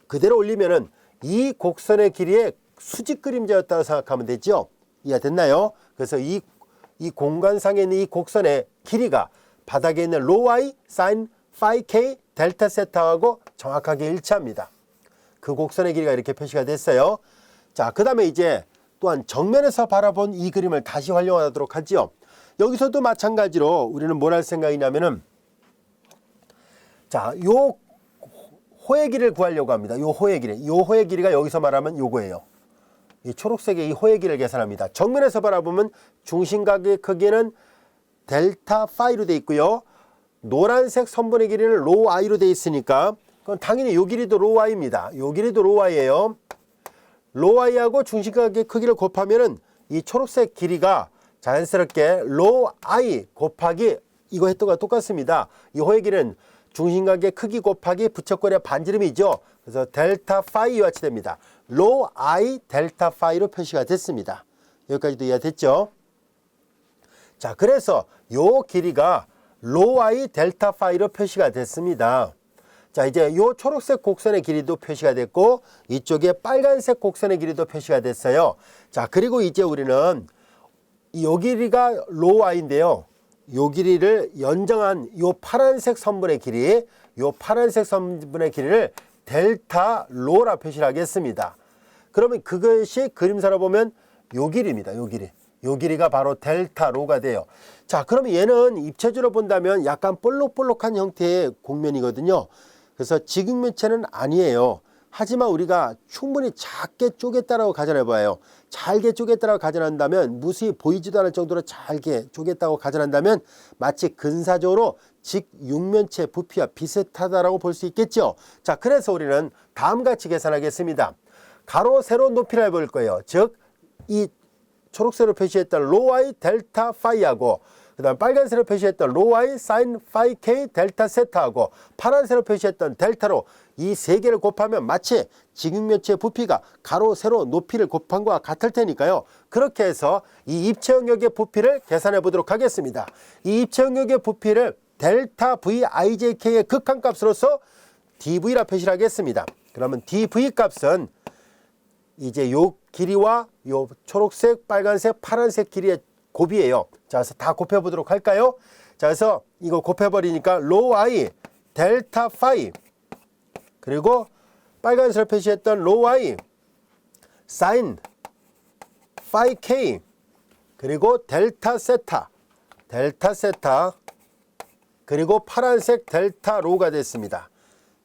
그대로 올리면은 이 곡선의 길이의 수직 그림자였다고 생각하면 되죠. 이해됐나요? 그래서 이 이 공간상에 있는 이 곡선의 길이가 바닥에 있는 로 y 사인 파이 k 델타 세타하고 정확하게 일치합니다. 그 곡선의 길이가 이렇게 표시가 됐어요. 자, 그 다음에 이제 또한 정면에서 바라본 이 그림을 다시 활용하도록 하죠. 여기서도 마찬가지로 우리는 뭘 할 생각이냐면은, 자, 요 호의 길이를 구하려고 합니다. 요 호의 길이. 요 호의 길이가 여기서 말하면 요거예요. 이 초록색의 이 호의 길이를 계산합니다. 정면에서 바라보면 중심각의 크기는 델타 파이로 되어 있고요. 노란색 선분의 길이는 로 i로 되어 있으니까 그건 당연히 요 길이도 로 y입니다. 요 길이도 로 y예요. 로 y하고 중심각의 크기를 곱하면은 이 초록색 길이가 자연스럽게 로 i 곱하기 이거 했던 거와 똑같습니다. 이 호의 길이는 중심각의 크기 곱하기 부채꼴의 반지름이죠. 그래서 델타 파이와 같이 됩니다. 로 i 델타 파이로 표시가 됐습니다. 여기까지도 이해가 됐죠? 자, 그래서 요 길이가 로 i 델타 파이로 표시가 됐습니다. 자, 이제 요 초록색 곡선의 길이도 표시가 됐고 이쪽에 빨간색 곡선의 길이도 표시가 됐어요. 자, 그리고 이제 우리는 요 길이가 로 i인데요. 요 길이를 연정한 요 파란색 선분의 길이, 요 파란색 선분의 길이를 델타 로라 표시를 하겠습니다. 그러면 그것이 그림사로 보면 요 길이입니다. 요 길이. 요 길이가 바로 델타 로가 돼요. 자, 그러면 얘는 입체적으로 본다면 약간 볼록볼록한 형태의 곡면이거든요. 그래서 직육면체는 아니에요. 하지만 우리가 충분히 작게 쪼갰다라고 가정해봐요. 잘게 쪼갰다라고 가정한다면, 무수히 보이지도 않을 정도로 잘게 쪼갰다고 가정한다면 마치 근사적으로 직육면체 부피와 비슷하다라고 볼 수 있겠죠. 자, 그래서 우리는 다음같이 계산하겠습니다. 가로 세로 높이를 해볼 거예요. 즉 이 초록색으로 표시했던 로 y 델타 파이하고 그 다음 빨간색으로 표시했던 로 y 사인 파이 k 델타 세타하고 파란색으로 표시했던 델타로 이 세 개를 곱하면 마치 직육면체의 부피가 가로 세로 높이를 곱한 것과 같을 테니까요. 그렇게 해서 이 입체 영역의 부피를 계산해 보도록 하겠습니다. 이 입체 영역의 부피를 델타 v ijk의 극한값으로서 dv라 표시를 하겠습니다. 그러면 dv 값은 이제 요 길이와 요 초록색, 빨간색, 파란색 길이의 곱이에요. 자, 그래서 다 곱해보도록 할까요? 자, 그래서 이거 곱해버리니까 로 i 델타 파이 그리고 빨간색으로 표시했던 로 i 사인 파이 k 그리고 델타 세타 그리고 파란색 델타 로가 됐습니다.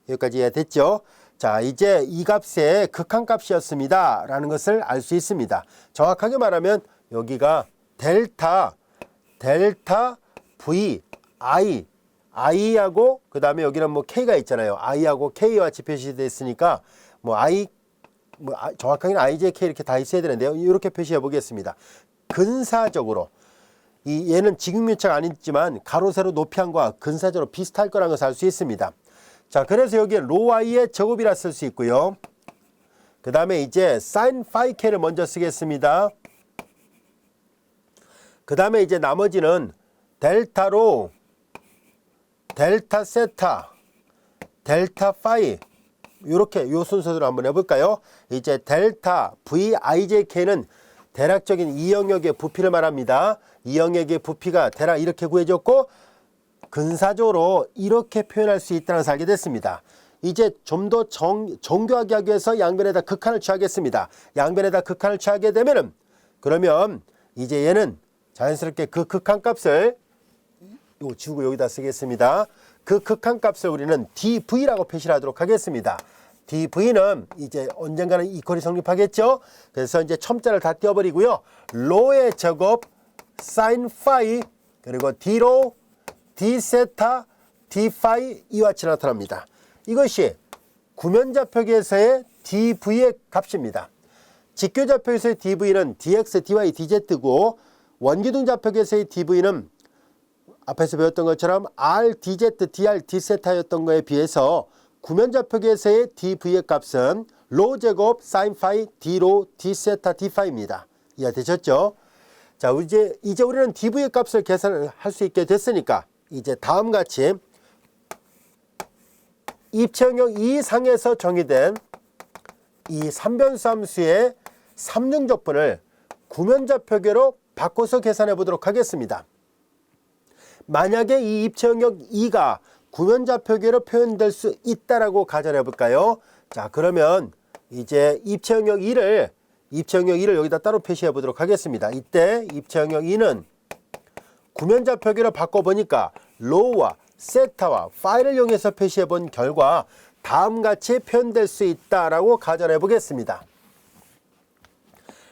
여기까지 이해됐죠? 자, 이제 이 값의 극한값이었습니다 라는 것을 알 수 있습니다. 정확하게 말하면 여기가 델타 v i하고 그 다음에 여기는 뭐 k가 있잖아요. i하고 k와 같이 표시되어 있으니까 정확하게는 ijk 이렇게 다 있어야 되는데요. 이렇게 표시해 보겠습니다. 근사적으로 얘는 직육면체가 아니지만 가로 세로 높이함과 근사적으로 비슷할 거라는 것을 알 수 있습니다. 자, 그래서 여기에 로 y의 제곱이라 쓸 수 있고요. 그 다음에 이제 사인 파이 k를 먼저 쓰겠습니다. 그 다음에 이제 나머지는 델타로 델타 세타 델타 파이 이렇게 요 순서대로 한번 해볼까요? 이제 델타 v ijk는 대략적인 이 영역의 부피를 말합니다. 이 영역의 부피가 대략 이렇게 구해졌고 근사적으로 이렇게 표현할 수 있다는 것을 알게 됐습니다. 이제 좀 더 정교하게 하기 위해서 양변에다 극한을 취하겠습니다. 양변에다 극한을 취하게 되면은 그러면 이제 얘는 자연스럽게 그 극한값을 요 지우고 여기다 쓰겠습니다. 그 극한값을 우리는 dv라고 표시를 하도록 하겠습니다. dv는 이제 언젠가는 이퀄이 성립하겠죠. 그래서 이제 첨자를 다 띄워버리고요. 로의 제곱 사인 파이 그리고 d로 d 세타 d 파이 이와 같이 나타납니다. 이것이 구면좌표계에서의 dv의 값입니다. 직교좌표에서의 dv는 dx, dy, dz고 원기둥좌표계에서의 dv는 앞에서 배웠던 것처럼 r, dz, dr, d 세타였던 것에 비해서 구면좌표계에서의 dv의 값은 로 제곱 사인 파이 d로 d 세타 d 파이입니다. 이해되셨죠? 자, 이제 우리는 dv의 값을 계산할 수 있게 됐으니까 이제 다음같이 입체 영역 이상에서 정의된 이 삼변수 함수의 삼중적분을 구면좌표계로 바꿔서 계산해 보도록 하겠습니다. 만약에 이 입체 영역 2가 구면좌표계로 표현될 수 있다라고 가정해 볼까요? 자, 그러면 이제 입체 영역 2를 여기다 따로 표시해 보도록 하겠습니다. 이때 입체 영역 2는 구면좌표계로 바꿔보니까 로우와 세타와 파이를 이용해서 표시해 본 결과 다음같이 표현될 수 있다라고 가정해 보겠습니다.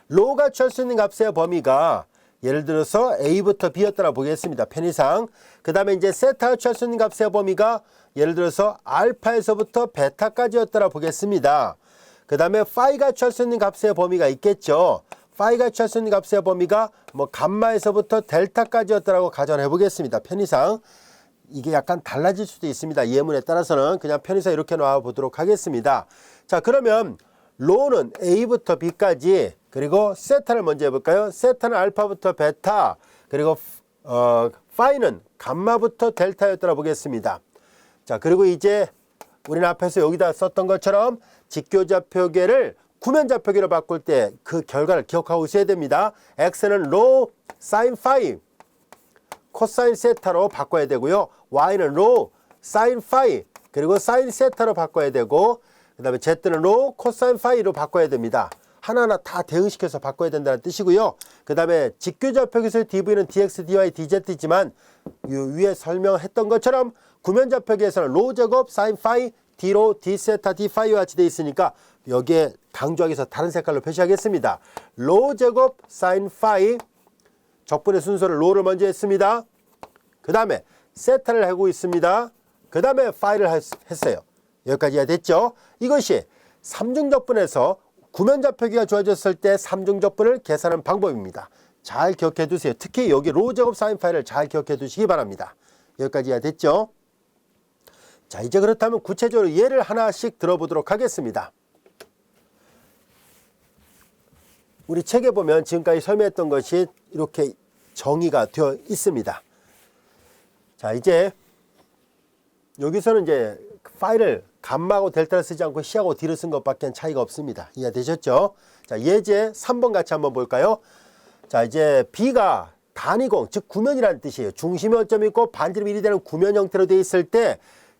로우가 취할 수 있는 값의 범위가 예를 들어서 A부터 B였다라 보겠습니다. 편의상. 그 다음에 이제 세타가 취할 수 있는 값의 범위가 예를 들어서 알파에서부터 베타까지였다라 보겠습니다. 그 다음에 파이가 취할 수 있는 값의 범위가 있겠죠. 파이가 취할 수 있는 값의 범위가 뭐 감마에서부터 델타까지였다라고 가정해 보겠습니다. 편의상. 이게 약간 달라질 수도 있습니다. 예문에 따라서는 그냥 편의상 이렇게 놔 보도록 하겠습니다. 자, 그러면 로우는 A부터 B까지, 그리고 세타를 먼저 해볼까요? 세타는 알파부터 베타, 그리고 파이는 감마부터 델타였더라 보겠습니다. 자, 그리고 이제 우리는 앞에서 여기다 썼던 것처럼 직교좌표계를 구면좌표계로 바꿀 때 그 결과를 기억하고 있어야 됩니다. x는 로 사인 파이 코사인 세타로 바꿔야 되고요. y는 로 사인 파이 그리고 사인 세타로 바꿔야 되고, 그 다음에 z는 로 코사인 파이로 바꿔야 됩니다. 하나하나 다 대응시켜서 바꿔야 된다는 뜻이고요. 그 다음에 직교좌표계에서 dv는 dx, dy, dz지만 위에 설명했던 것처럼 구면좌표계에서는 로 제곱 사인 파이 d로 d세타 d파이와 같이 되어 있으니까 여기에 강조하기 위해서 다른 색깔로 표시하겠습니다. 로 제곱 사인 파이, 적분의 순서를 로를 먼저 했습니다. 그 다음에 세타를 하고 있습니다. 그 다음에 파이를 했어요. 여기까지 이해됐죠? 이것이 삼중적분에서 구면좌표계가 주어졌을 때 삼중적분을 계산하는 방법입니다. 잘 기억해 두세요. 특히 여기 로 제곱 사인 파이를 잘 기억해 두시기 바랍니다. 여기까지 이해됐죠? 자, 이제 그렇다면 구체적으로 예를 하나씩 들어보도록 하겠습니다. 우리 책에 보면 지금까지 설명했던 것이 이렇게 정의가 되어 있습니다. 자, 이제 여기서는 이제 파이를 감마하고 델타를 쓰지 않고 C하고 D를 쓴 것밖에 차이가 없습니다. 이해되셨죠? 자, 예제 3번 같이 한번 볼까요? 자, 이제 B가 단위공, 즉 구면이라는 뜻이에요. 중심에 원점이 있고 반지름이 1이 되는 구면 형태로 되어 있을 때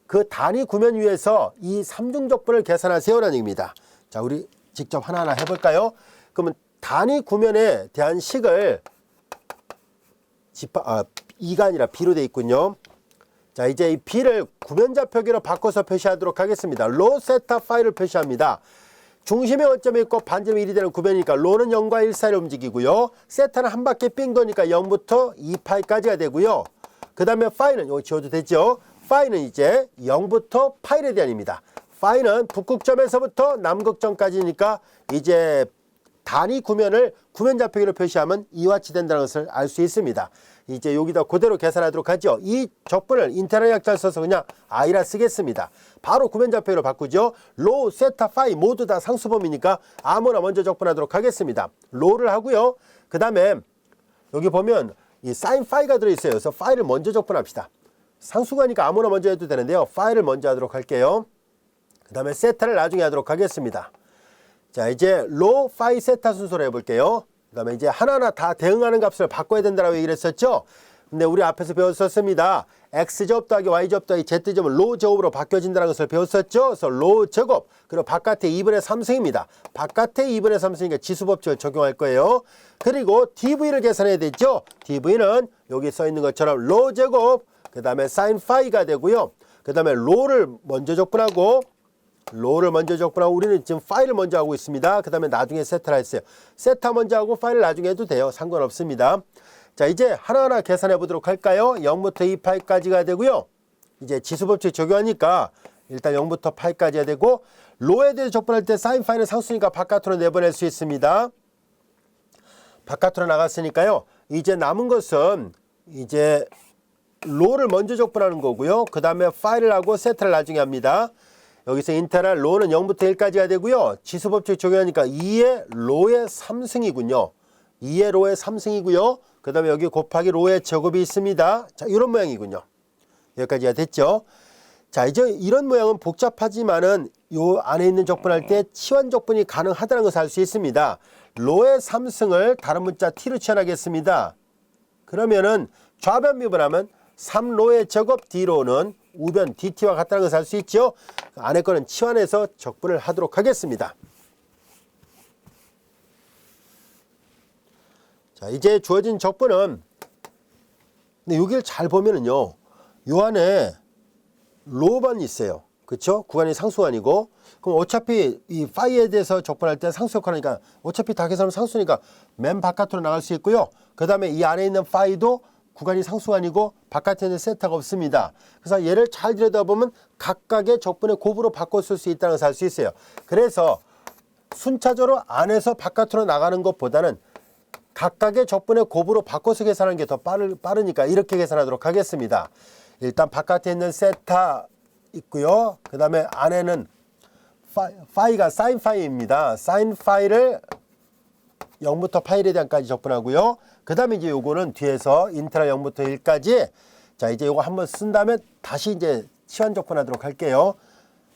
그 단위 구면 위에서 이 삼중적분을 계산하세요라는 얘기입니다. 자, 우리 직접 하나하나 해볼까요? 그러면 단위 구면에 대한 식을 2가 아니라 B로 되어 있군요. 자, 이제 이 B를 구면좌표계로 바꿔서 표시하도록 하겠습니다. 로 세타 파이를 표시합니다. 중심에 원점이 있고 반지름이 1이 되는 구면이니까 로는 0과 1 사이를 움직이고요. 세타는 한 바퀴 삥 도니까 0부터 2파이까지가 되고요. 그 다음에 파이는 여기 지워도 되죠. 파이는 이제 0부터 파이에 대한입니다. 파이는 북극점에서부터 남극점까지니까 이제 단위 구면을 구면좌표계로 표시하면 이와 같이 된다는 것을 알 수 있습니다. 이제 여기다 그대로 계산하도록 하죠. 이 적분을 인테그랄 약자를 써서 그냥 i라 쓰겠습니다. 바로 구면좌표계로 바꾸죠. 로, 세타, 파이 모두 다 상수범위니까 아무나 먼저 적분하도록 하겠습니다. 로를 하고요. 그 다음에 여기 보면 이 사인 파이가 들어있어요. 그래서 파이를 먼저 적분합시다. 상수가니까 아무나 먼저 해도 되는데요. 파이를 먼저 하도록 할게요. 그 다음에 세타를 나중에 하도록 하겠습니다. 자, 이제 로, 파이, 세타 순서로 해볼게요. 그 다음에 이제 하나하나 다 대응하는 값을 바꿔야 된다고 얘기를 했었죠. 근데 우리 앞에서 배웠었습니다. x제곱 더하기 y제곱 더하기 z제곱은 로 제곱으로 바뀌어진다는 것을 배웠었죠. 그래서 로 제곱, 그리고 바깥에 2분의 3승입니다. 바깥에 2분의 3승이니까 지수법칙을 적용할 거예요. 그리고 dv를 계산해야 되죠. dv는 여기 써 있는 것처럼 로 제곱, 그 다음에 사인 파이가 되고요. 그 다음에 로를 먼저 적분하고 우리는 지금 파이를 먼저 하고 있습니다. 그 다음에 나중에 세타를 했어요. 세타 먼저 하고 파이를 나중에 해도 돼요. 상관없습니다. 자, 이제 하나하나 계산해 보도록 할까요? 0부터 2파이까지가 되고요. 이제 지수법칙 적용하니까 일단 0부터 파이까지가 되고, 로에 대해서 적분할 때 사인 파이는 상수니까 바깥으로 내보낼 수 있습니다. 바깥으로 나갔으니까요. 이제 남은 것은 이제 로를 먼저 적분하는 거고요. 그 다음에 파이를 하고 세타를 나중에 합니다. 여기서 인테그랄 로는 0부터 1까지가 되고요. 지수법칙 적용하니까 2의 로의 3승이군요. 2의 로의 3승이고요. 그 다음에 여기 곱하기 로의 제곱이 있습니다. 자, 이런 모양이군요. 여기까지가 됐죠. 자, 이제 이런 모양은 복잡하지만은 요 안에 있는 적분할 때 치환 적분이 가능하다는 것을 알 수 있습니다. 로의 3승을 다른 문자 t로 치환하겠습니다. 그러면은 좌변 미분하면 3로의 제곱 d로는 우변 dt와 같다는 것을 알 수 있죠. 안에 거는 치환해서 적분을 하도록 하겠습니다. 자, 이제 주어진 적분은, 근데 여기를 잘 보면은요, 요 안에 로반이 있어요. 그쵸? 구간이 상수간이고, 그럼 어차피 이 파이에 대해서 적분할 때 상수 역할하니까 어차피 다 계산하면 상수니까 맨 바깥으로 나갈 수 있고요. 그 다음에 이 안에 있는 파이도 구간이 상수간이고 바깥에 있는 세타가 없습니다. 그래서 얘를 잘 들여다보면 각각의 적분의 곱으로 바꿔 쓸 수 있다는 것을 알 수 있어요. 그래서 순차적으로 안에서 바깥으로 나가는 것보다는 각각의 적분의 곱으로 바꿔서 계산하는 게 더 빠르니까 이렇게 계산하도록 하겠습니다. 일단 바깥에 있는 세타 있고요. 그 다음에 안에는 파이가 사인 파이입니다. 사인 파이를 0부터 파이에 대한까지 적분하고요. 그 다음에 이제 요거는 뒤에서 인테그랄 0부터 1까지. 자, 이제 요거 한번 쓴 다음에 다시 이제 치환 적분하도록 할게요.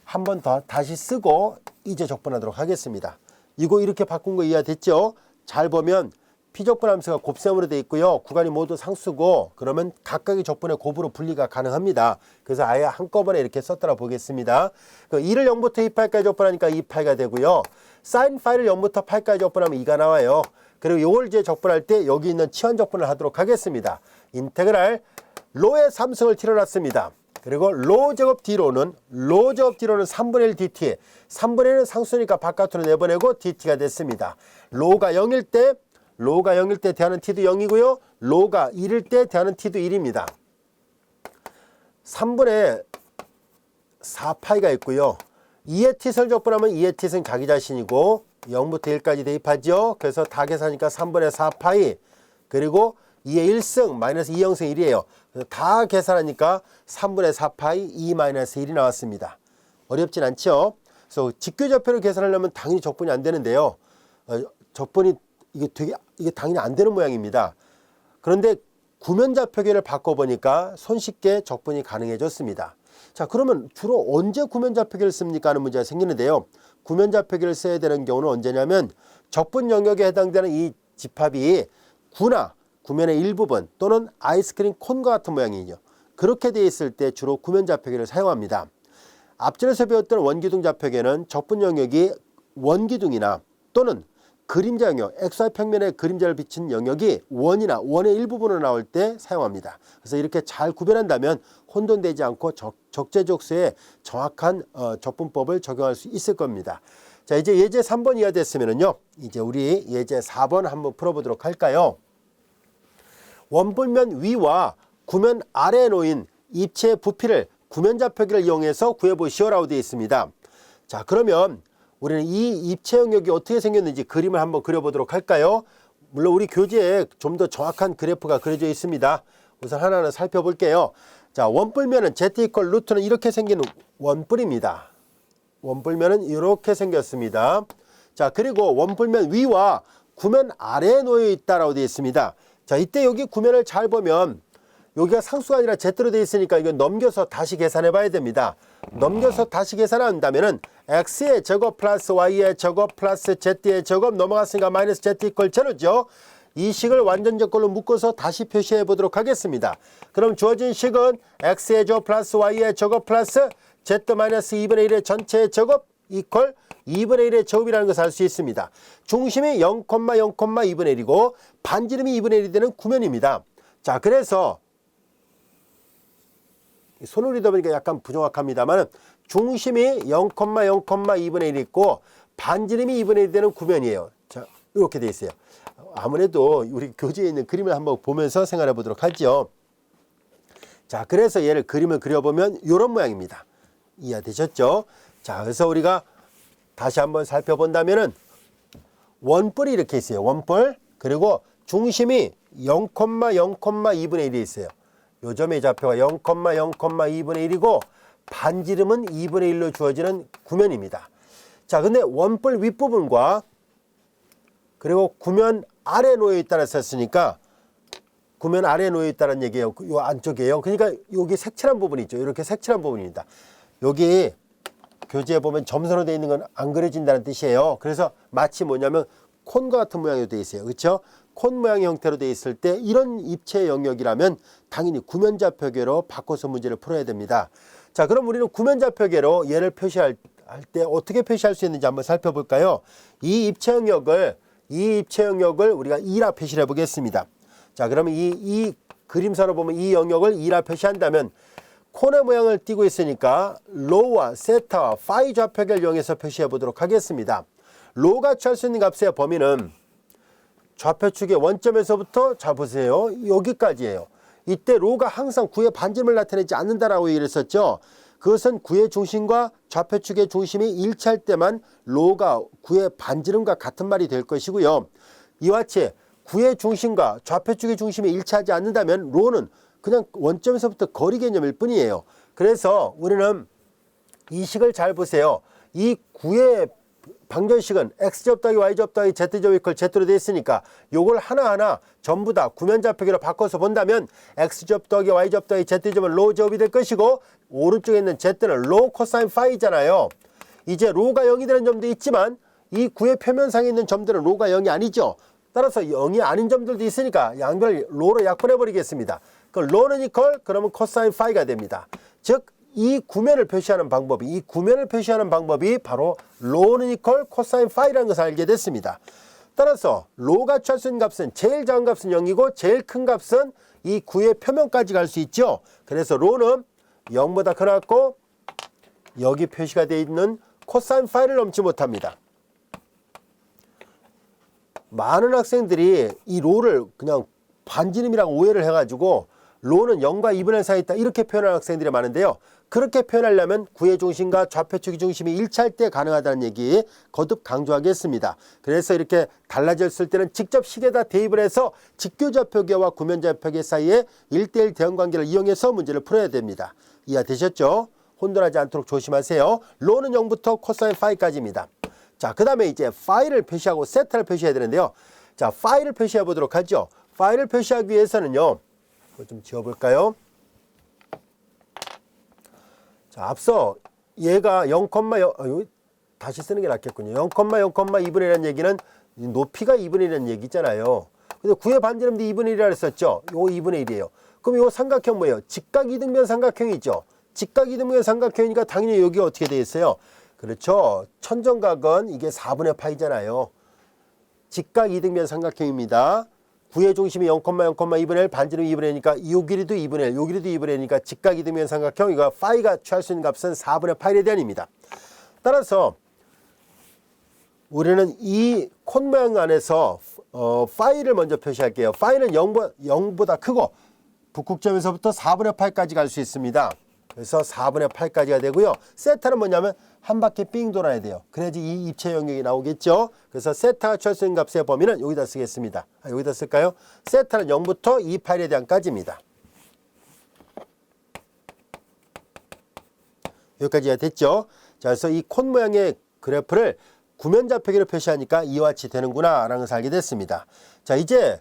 한 번 더 다시 쓰고 이제 적분하도록 하겠습니다. 이거 이렇게 바꾼 거 이해됐죠? 잘 보면 피적분 함수가 곱셈으로 되어 있고요. 구간이 모두 상수고, 그러면 각각의 적분의 곱으로 분리가 가능합니다. 그래서 아예 한꺼번에 이렇게 썼더라 보겠습니다. 2를 0부터 2파이까지 적분하니까 2파이가 되고요. 사인 파이를 0부터 8까지 적분하면 2가 나와요. 그리고 요걸 이제 적분할 때 여기 있는 치환 적분을 하도록 하겠습니다. 인테그랄 로의 3승을 t로 놨습니다. 그리고 로 제곱 d로는 3분의 1 dt. 3분의 1은 상수니까 바깥으로 내보내고 dt가 됐습니다. 로가 0일 때 대하는 t도 0이고요. 로가 1일 때 대하는 t도 1입니다. 3분의 4파이가 있고요. 2의 t를 적분하면 2의 t는 자기 자신이고 0부터 1까지 대입하죠. 그래서 다 계산하니까 3분의 4파이, 그리고 2의 1승 마이너스 2형승 1이에요. 그래서 다 계산하니까 3분의 4파이 2 마이너스 1이 나왔습니다. 어렵진 않죠. 그래서 직교좌표를 계산하려면 당연히 적분이 안 되는데요. 적분이 이게 당연히 안 되는 모양입니다. 그런데 구면좌표계를 바꿔보니까 손쉽게 적분이 가능해졌습니다. 자, 그러면 주로 언제 구면좌표계를 씁니까 하는 문제가 생기는데요. 구면좌표계를 써야 되는 경우는 언제냐면 적분 영역에 해당되는 이 집합이 구면의 일부분 또는 아이스크림 콘과 같은 모양이죠. 그렇게 되어 있을 때 주로 구면좌표계를 사용합니다. 앞전에서 배웠던 원기둥좌표계는 적분 영역이 원기둥이나 또는 그림자 영역, XY 평면에 그림자를 비친 영역이 원이나 원의 일부분으로 나올 때 사용합니다. 그래서 이렇게 잘 구별한다면 혼돈되지 않고 적재적소에 정확한 적분법을 적용할 수 있을 겁니다. 자, 이제 예제 3번 이해됐으면요, 이제 우리 예제 4번 한번 풀어보도록 할까요? 원뿔면 위와 구면 아래에 놓인 입체의 부피를 구면좌표계를 이용해서 구해보시오라고 되어 있습니다. 자, 그러면 우리는 이 입체 영역이 어떻게 생겼는지 그림을 한번 그려보도록 할까요? 물론 우리 교재에 좀 더 정확한 그래프가 그려져 있습니다. 우선 하나하나 살펴볼게요. 자, 원뿔면은 z 이퀄 루트는 이렇게 생긴 원뿔입니다. 원뿔면은 이렇게 생겼습니다. 자, 그리고 원뿔면 위와 구면 아래에 놓여 있다라고 되어 있습니다. 자, 이때 여기 구면을 잘 보면 여기가 상수가 아니라 z로 되어 있으니까 이거 넘겨서 다시 계산해 봐야 됩니다. 넘겨서 다시 계산한다면은 x의 제곱 플러스 y의 제곱 플러스 z의 제곱 넘어갔으니까 마이너스 z 이퀄 제로죠. 이 식을 완전적 걸로 묶어서 다시 표시해 보도록 하겠습니다. 그럼 주어진 식은 x의 제곱 플러스 y의 제곱 플러스 z 마이너스 2분의 1의 전체의 제곱 이퀄 2분의 1의 제곱이라는 것을 알 수 있습니다. 중심이 0,0,2분의 1이고 반지름이 2분의 1이 되는 구면입니다. 자, 그래서 손으로 읽다 보니까 약간 부정확합니다만 중심이 0,0,2분의 1이 있고 반지름이 2분의 1이 되는 구면이에요. 자, 이렇게 되어 있어요. 아무래도 우리 교재에 있는 그림을 한번 보면서 생각해 보도록 하죠. 자, 그래서 얘를 그림을 그려보면 이런 모양입니다. 이해되셨죠? 자, 그래서 우리가 다시 한번 살펴본다면은 원뿔이 이렇게 있어요. 원뿔. 그리고 중심이 0,0,2분의 1이 있어요. 요점의 좌표가 0,0,2분의 1이고 반지름은 2분의 1로 주어지는 구면입니다. 자, 근데 원뿔 윗부분과 그리고 구면 아래 놓여 있다고 썼으니까 구면 아래에 놓여 있다는 얘기예요. 요 안쪽이에요. 그러니까 여기 색칠한 부분이 있죠. 이렇게 색칠한 부분입니다. 여기 교재에 보면 점선으로 되어 있는 건 안 그려진다는 뜻이에요. 그래서 마치 뭐냐면 콘과 같은 모양으로 되어 있어요. 그렇죠? 콘 모양의 형태로 되어 있을 때 이런 입체 영역이라면 당연히 구면좌표계로 바꿔서 문제를 풀어야 됩니다. 자, 그럼 우리는 구면좌표계로 얘를 표시할 때 어떻게 표시할 수 있는지 한번 살펴볼까요? 이 입체 영역을 우리가 2라 표시를 해보겠습니다. 자, 그러면 이 그림사로 보면 이 영역을 2라 표시한다면 콘의 모양을 띄고 있으니까 로와 세타와 파이 좌표계를 이용해서 표시해 보도록 하겠습니다. 로가 취할 수 있는 값의 범위는 좌표축의 원점에서부터 자 보세요. 여기까지예요. 이때 로가 항상 구의 반지름을 나타내지 않는다라고 얘기를 했었죠. 그것은 구의 중심과 좌표축의 중심이 일치할 때만 로가 구의 반지름과 같은 말이 될 것이고요. 이와 같이 구의 중심과 좌표축의 중심이 일치하지 않는다면 로는 그냥 원점에서부터 거리 개념일 뿐이에요. 그래서 우리는 이 식을 잘 보세요. 이 구의 방정식은 x제곱 더하기 y제곱 더하기 z제곱 이퀄 z로 되어 있으니까 요걸 하나하나 전부 다 구면좌표계로 바꿔서 본다면 x제곱 더하기 y제곱 더하기 z제곱은 로 제곱이 될 것이고 오른쪽에 있는 z는 로 코사인 파이잖아요. 이제 로가 0이 되는 점도 있지만 이 구의 표면상에 있는 점들은 로가 0이 아니죠. 따라서 0이 아닌 점들도 있으니까 양변을 로로 약분해 버리겠습니다. 그 로는 이퀄 그러면 코사인 파이가 됩니다. 즉 이 구면을 표시하는 방법이 바로 로는 이퀄 코사인 파이라는 것을 알게 됐습니다. 따라서 로가 취할 수 있는 값은 제일 작은 값은 0이고 제일 큰 값은 이 구의 표면까지 갈 수 있죠. 그래서 로는 0보다 크고 여기 표시가 되어 있는 코사인 파이를 넘지 못합니다. 많은 학생들이 이 로를 그냥 반지름이라고 오해를 해가지고 로는 0과 2분의 1 사이에 있다 이렇게 표현하는 학생들이 많은데요. 그렇게 표현하려면 구의 중심과 좌표축의 중심이 일치할 때 가능하다는 얘기 거듭 강조하겠습니다. 그래서 이렇게 달라졌을 때는 직접 식에다 대입을 해서 직교좌표계와 구면좌표계 사이에 1:1 대응관계를 이용해서 문제를 풀어야 됩니다. 이해되셨죠? 혼돈하지 않도록 조심하세요. 로는 0부터 코사인 파이까지입니다. 자, 그 다음에 이제 파이를 표시하고 세타를 표시해야 되는데요. 자, 파이를 표시해 보도록 하죠. 파이를 표시하기 위해서는요. 이거 좀 지워볼까요? 자, 앞서 얘가 0, 다시 쓰는 게 낫겠군요. 0,0,2분의 1이라는 얘기는 높이가 2분의 1이라는 얘기잖아요. 근데 구의 반지름도 2분의 1이라 했었죠. 요 2분의 1이에요. 그럼 요 삼각형 뭐예요? 직각 이등변 삼각형이죠. 직각 이등변 삼각형이니까 당연히 여기가 어떻게 되어 있어요? 그렇죠. 천정각은 이게 4분의 파이잖아요. 직각 이등변 삼각형입니다. 구의 중심이 0,0,2분의 1, 반지름 2분의 1이니까 요 길이도 2분의 1, 요 길이도 2분의 1이니까 직각 이등변 삼각형, 이거 파이가 취할 수 있는 값은 4분의 파이에 대한입니다. 따라서 우리는 이 콘 모양 안에서 파이를 먼저 표시할게요. 파이는 0보다 크고 북극점에서부터 4분의 8까지 갈 수 있습니다. 그래서 4분의 8까지가 되고요. 세타는 뭐냐면 한 바퀴 삥 돌아야 돼요. 그래야지 이 입체 영역이 나오겠죠. 그래서 세타가 취할 수 있는 값의 범위는 여기다 쓰겠습니다. 여기다 쓸까요? 세타는 0부터 2파이에 대한 까지입니다. 여기까지가 됐죠. 자, 그래서 이 콘 모양의 그래프를 구면좌표계로 표시하니까 이와 같이 되는구나 라는 것을 알게 됐습니다. 자, 이제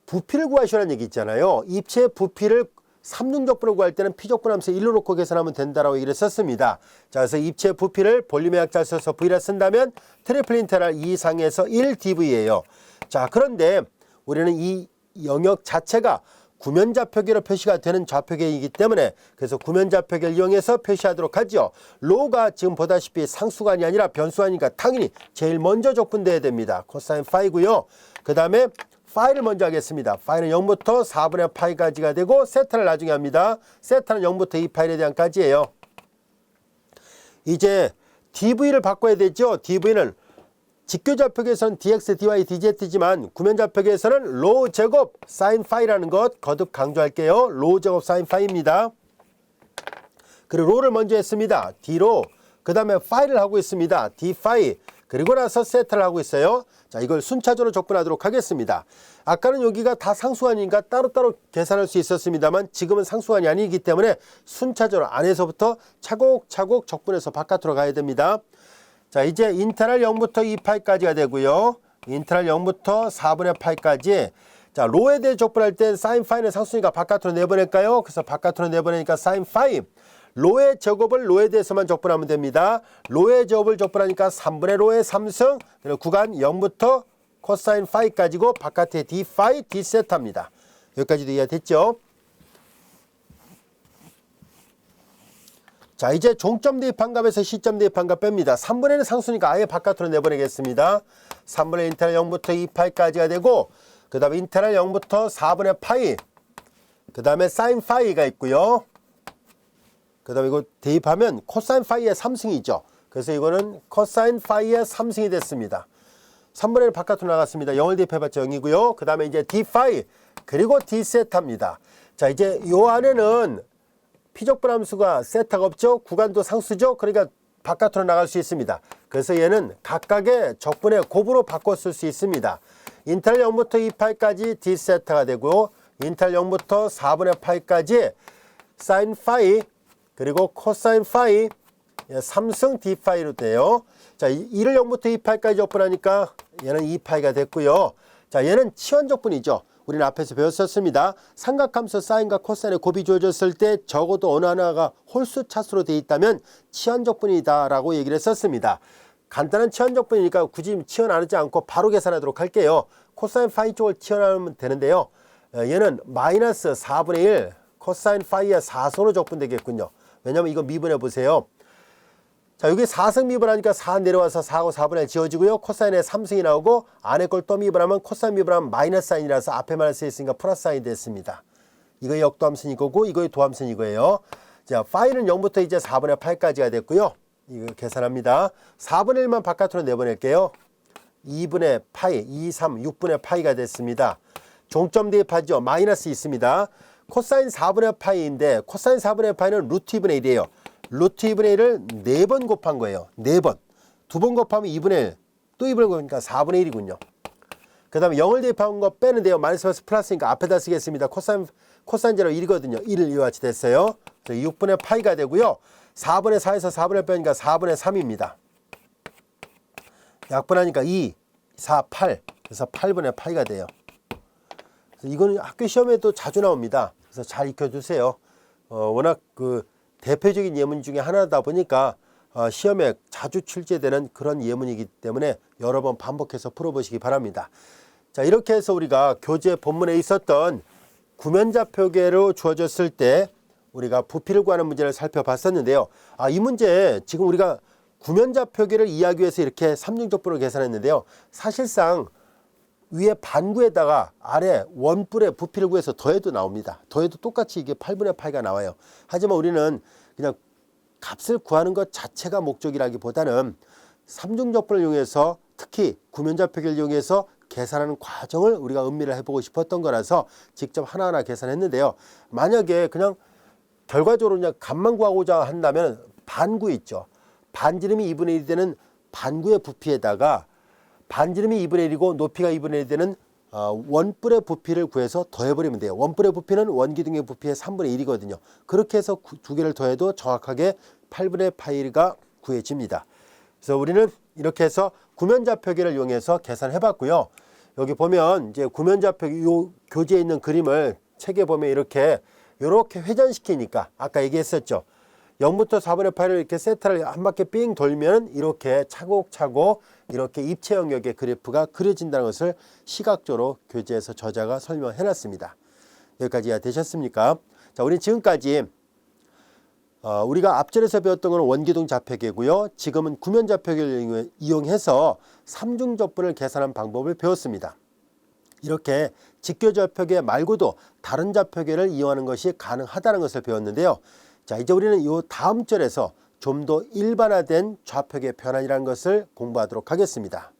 부피를 구하시라는 얘기 있잖아요. 입체 부피를 삼중적분을 구할 때는 피적분함수 1로 놓고 계산하면 된다라고 얘기를 썼습니다. 자, 그래서 입체 부피를 볼륨의 약자를 써서 V라 쓴다면 트리플 인테그랄 2 이상에서 1dV예요. 자, 그런데 우리는 이 영역 자체가 구면좌표계로 표시가 되는 좌표계이기 때문에 그래서 구면좌표계를 이용해서 표시하도록 하죠. 로가 지금 보다시피 상수관이 아니라 변수관이니까 당연히 제일 먼저 적분돼야 됩니다. 코사인 파이고요. 그 다음에 파이를 먼저 하겠습니다. 파이는 0부터 4분의 파이까지가 되고 세타를 나중에 합니다. 세타는 0부터 2파이에 대한 까지예요. 이제 dv를 바꿔야 되죠. dv는 직교좌표계에서는 dx, dy, dz지만 구면좌표계에서는 로 제곱 사인 파이라는 것 거듭 강조할게요. 로 제곱 사인 파이입니다. 그리고 로를 먼저 했습니다. d로 그 다음에 파이를 하고 있습니다. d파이 그리고 나서 세타를 하고 있어요. 자, 이걸 순차적으로 접근하도록 하겠습니다. 아까는 여기가 다 상수관이니까 따로따로 계산할 수 있었습니다만 지금은 상수관이 아니기 때문에 순차적으로 안에서부터 차곡차곡 적분해서 바깥으로 가야 됩니다. 자, 이제 인테그랄 0부터 2파이까지가 되고요. 인테그랄 0부터 4분의 파이까지. 자, 로에 대해 족분할 땐 sin 파이는 상수니까 바깥으로 내보낼까요? 그래서 바깥으로 내보내니까 sin 파이. 로의 제곱을 로에 대해서만 족분하면 됩니다. 로의 제곱을 족분하니까 3분의 로의 3승, 그리고 구간 0부터 코사인 파이까지고 바깥에 d 파이, d 세타입니다. 여기까지도 이해가 됐죠? 자, 이제 종점 대입한 값에서 시점 대입한 값 뺍니다. 3분의 1은 상수니까 아예 바깥으로 내보내겠습니다. 3분의 1 인테랄 0부터 2파이까지가 되고, 그 다음에 인테랄 0부터 4분의 파이, 그 다음에 사인 파이가 있고요. 그 다음에 이거 대입하면 코사인 파이의 3승이죠. 그래서 이거는 코사인 파이의 3승이 됐습니다. 3분의 1 바깥으로 나갔습니다. 0을 대입해봤자 0이고요. 그 다음에 이제 d 파이, 그리고 d 세타입니다. 자, 이제 요 안에는 피적분함수가 세타가 없죠. 구간도 상수죠. 그러니까 바깥으로 나갈 수 있습니다. 그래서 얘는 각각의 적분의 곱으로 바꿔 쓸 수 있습니다. 인테랄 0부터 2파이까지 d 세타가 되고, 인테랄 0부터 4분의 파이까지 사인 파이, 그리고 코사인 파이 3승 d 파이로 돼요. 자, 1을 0부터 2파이까지 적분하니까 얘는 2파이가 됐고요. 자, 얘는 치환 적분이죠. 우리는 앞에서 배웠었습니다. 삼각함수 사인과 코사인의 곱이 주어졌을 때 적어도 어느 하나가 홀수 차수로 되어 있다면 치환 적분이다 라고 얘기를 했었습니다. 간단한 치환 적분이니까 굳이 치환 안 하지 않고 바로 계산하도록 할게요. 코사인 파이 쪽을 치환하면 되는데요. 얘는 마이너스 4분의 1 코사인 파이의 4승으로 적분되겠군요. 왜냐면 이거 미분해 보세요. 자, 여기 4승 미분하니까 4 내려와서 4하고 4분의 1 지워지고요. 코사인에 3승이 나오고, 안에 걸 또 미분하면 코사인 미분하면 마이너스 사인이라서 앞에 마이너스 있으니까 플러스 사인이 됐습니다. 이거의 역도함수는 이거고, 이거의 도함수는 이거예요. 자, 파이는 0부터 이제 4분의 8까지가 됐고요. 이거 계산합니다. 4분의 1만 바깥으로 내보낼게요. 2분의 파이, 2, 3, 6분의 파이가 됐습니다. 종점 대입하죠. 마이너스 있습니다. 코사인 4분의 파이인데 코사인 4분의 파이는 루트 2분의 1이에요. 루트 2분의 1을 4번 곱한 거예요. 4번. 2번 곱하면 2분의 1. 또 2분의 곱하니까 4분의 1이군요. 그 다음에 0을 대입한 거 빼는데요. 마이너스 플러스니까 앞에다 쓰겠습니다. 코사인 제로 1이거든요. 1을 이와 같이 됐어요. 6분의 파이가 되고요. 4분의 4에서 4분의 빼니까 4분의 3입니다. 약분하니까 2, 4, 8. 그래서 8분의 파이가 돼요. 이거는 학교 시험에도 자주 나옵니다. 그래서 잘 익혀두세요. 워낙 그 대표적인 예문 중에 하나다 보니까 시험에 자주 출제되는 그런 예문이기 때문에 여러 번 반복해서 풀어보시기 바랍니다. 자, 이렇게 해서 우리가 교재 본문에 있었던 구면좌표계로 주어졌을 때 우리가 부피를 구하는 문제를 살펴봤었는데요. 이 문제 지금 우리가 구면좌표계를 이해하기 위해서 이렇게 삼중적분을 계산했는데요. 사실상 위에 반구에다가 아래 원뿔의 부피를 구해서 더해도 나옵니다. 더해도 똑같이 이게 8분의 8가 나와요. 하지만 우리는 그냥 값을 구하는 것 자체가 목적이라기보다는 삼중적분을 이용해서 특히 구면좌표계를 이용해서 계산하는 과정을 우리가 음미를 해보고 싶었던 거라서 직접 하나하나 계산했는데요. 만약에 그냥 결과적으로 그냥 값만 구하고자 한다면 반구 있죠. 반지름이 2분의 1이 되는 반구의 부피에다가 반지름이 2분의 1이고 높이가 2분의 1이 되는 원뿔의 부피를 구해서 더해버리면 돼요. 원뿔의 부피는 원기둥의 부피의 3분의 1이거든요. 그렇게 해서 두 개를 더해도 정확하게 8분의 파이가 구해집니다. 그래서 우리는 이렇게 해서 구면좌표계를 이용해서 계산해봤고요. 여기 보면 이제 구면좌표계 요 교재에 있는 그림을 책에 보면 이렇게 회전시키니까 아까 얘기했었죠. 0부터 4분의 8을 이렇게 세타를 한 바퀴 삥 돌면 이렇게 차곡차곡 이렇게 입체 영역의 그래프가 그려진다는 것을 시각적으로 교재에서 저자가 설명해 놨습니다. 여기까지 이해되셨습니까? 자, 우리 지금까지 우리가 앞전에서 배웠던 것은 원기둥 좌표계고요. 지금은 구면좌표계를 이용해서 삼중적분을 계산한 방법을 배웠습니다. 이렇게 직교좌표계 말고도 다른 좌표계를 이용하는 것이 가능하다는 것을 배웠는데요. 자, 이제 우리는 이 다음 절에서 좀 더 일반화된 좌표계 변환이라는 것을 공부하도록 하겠습니다.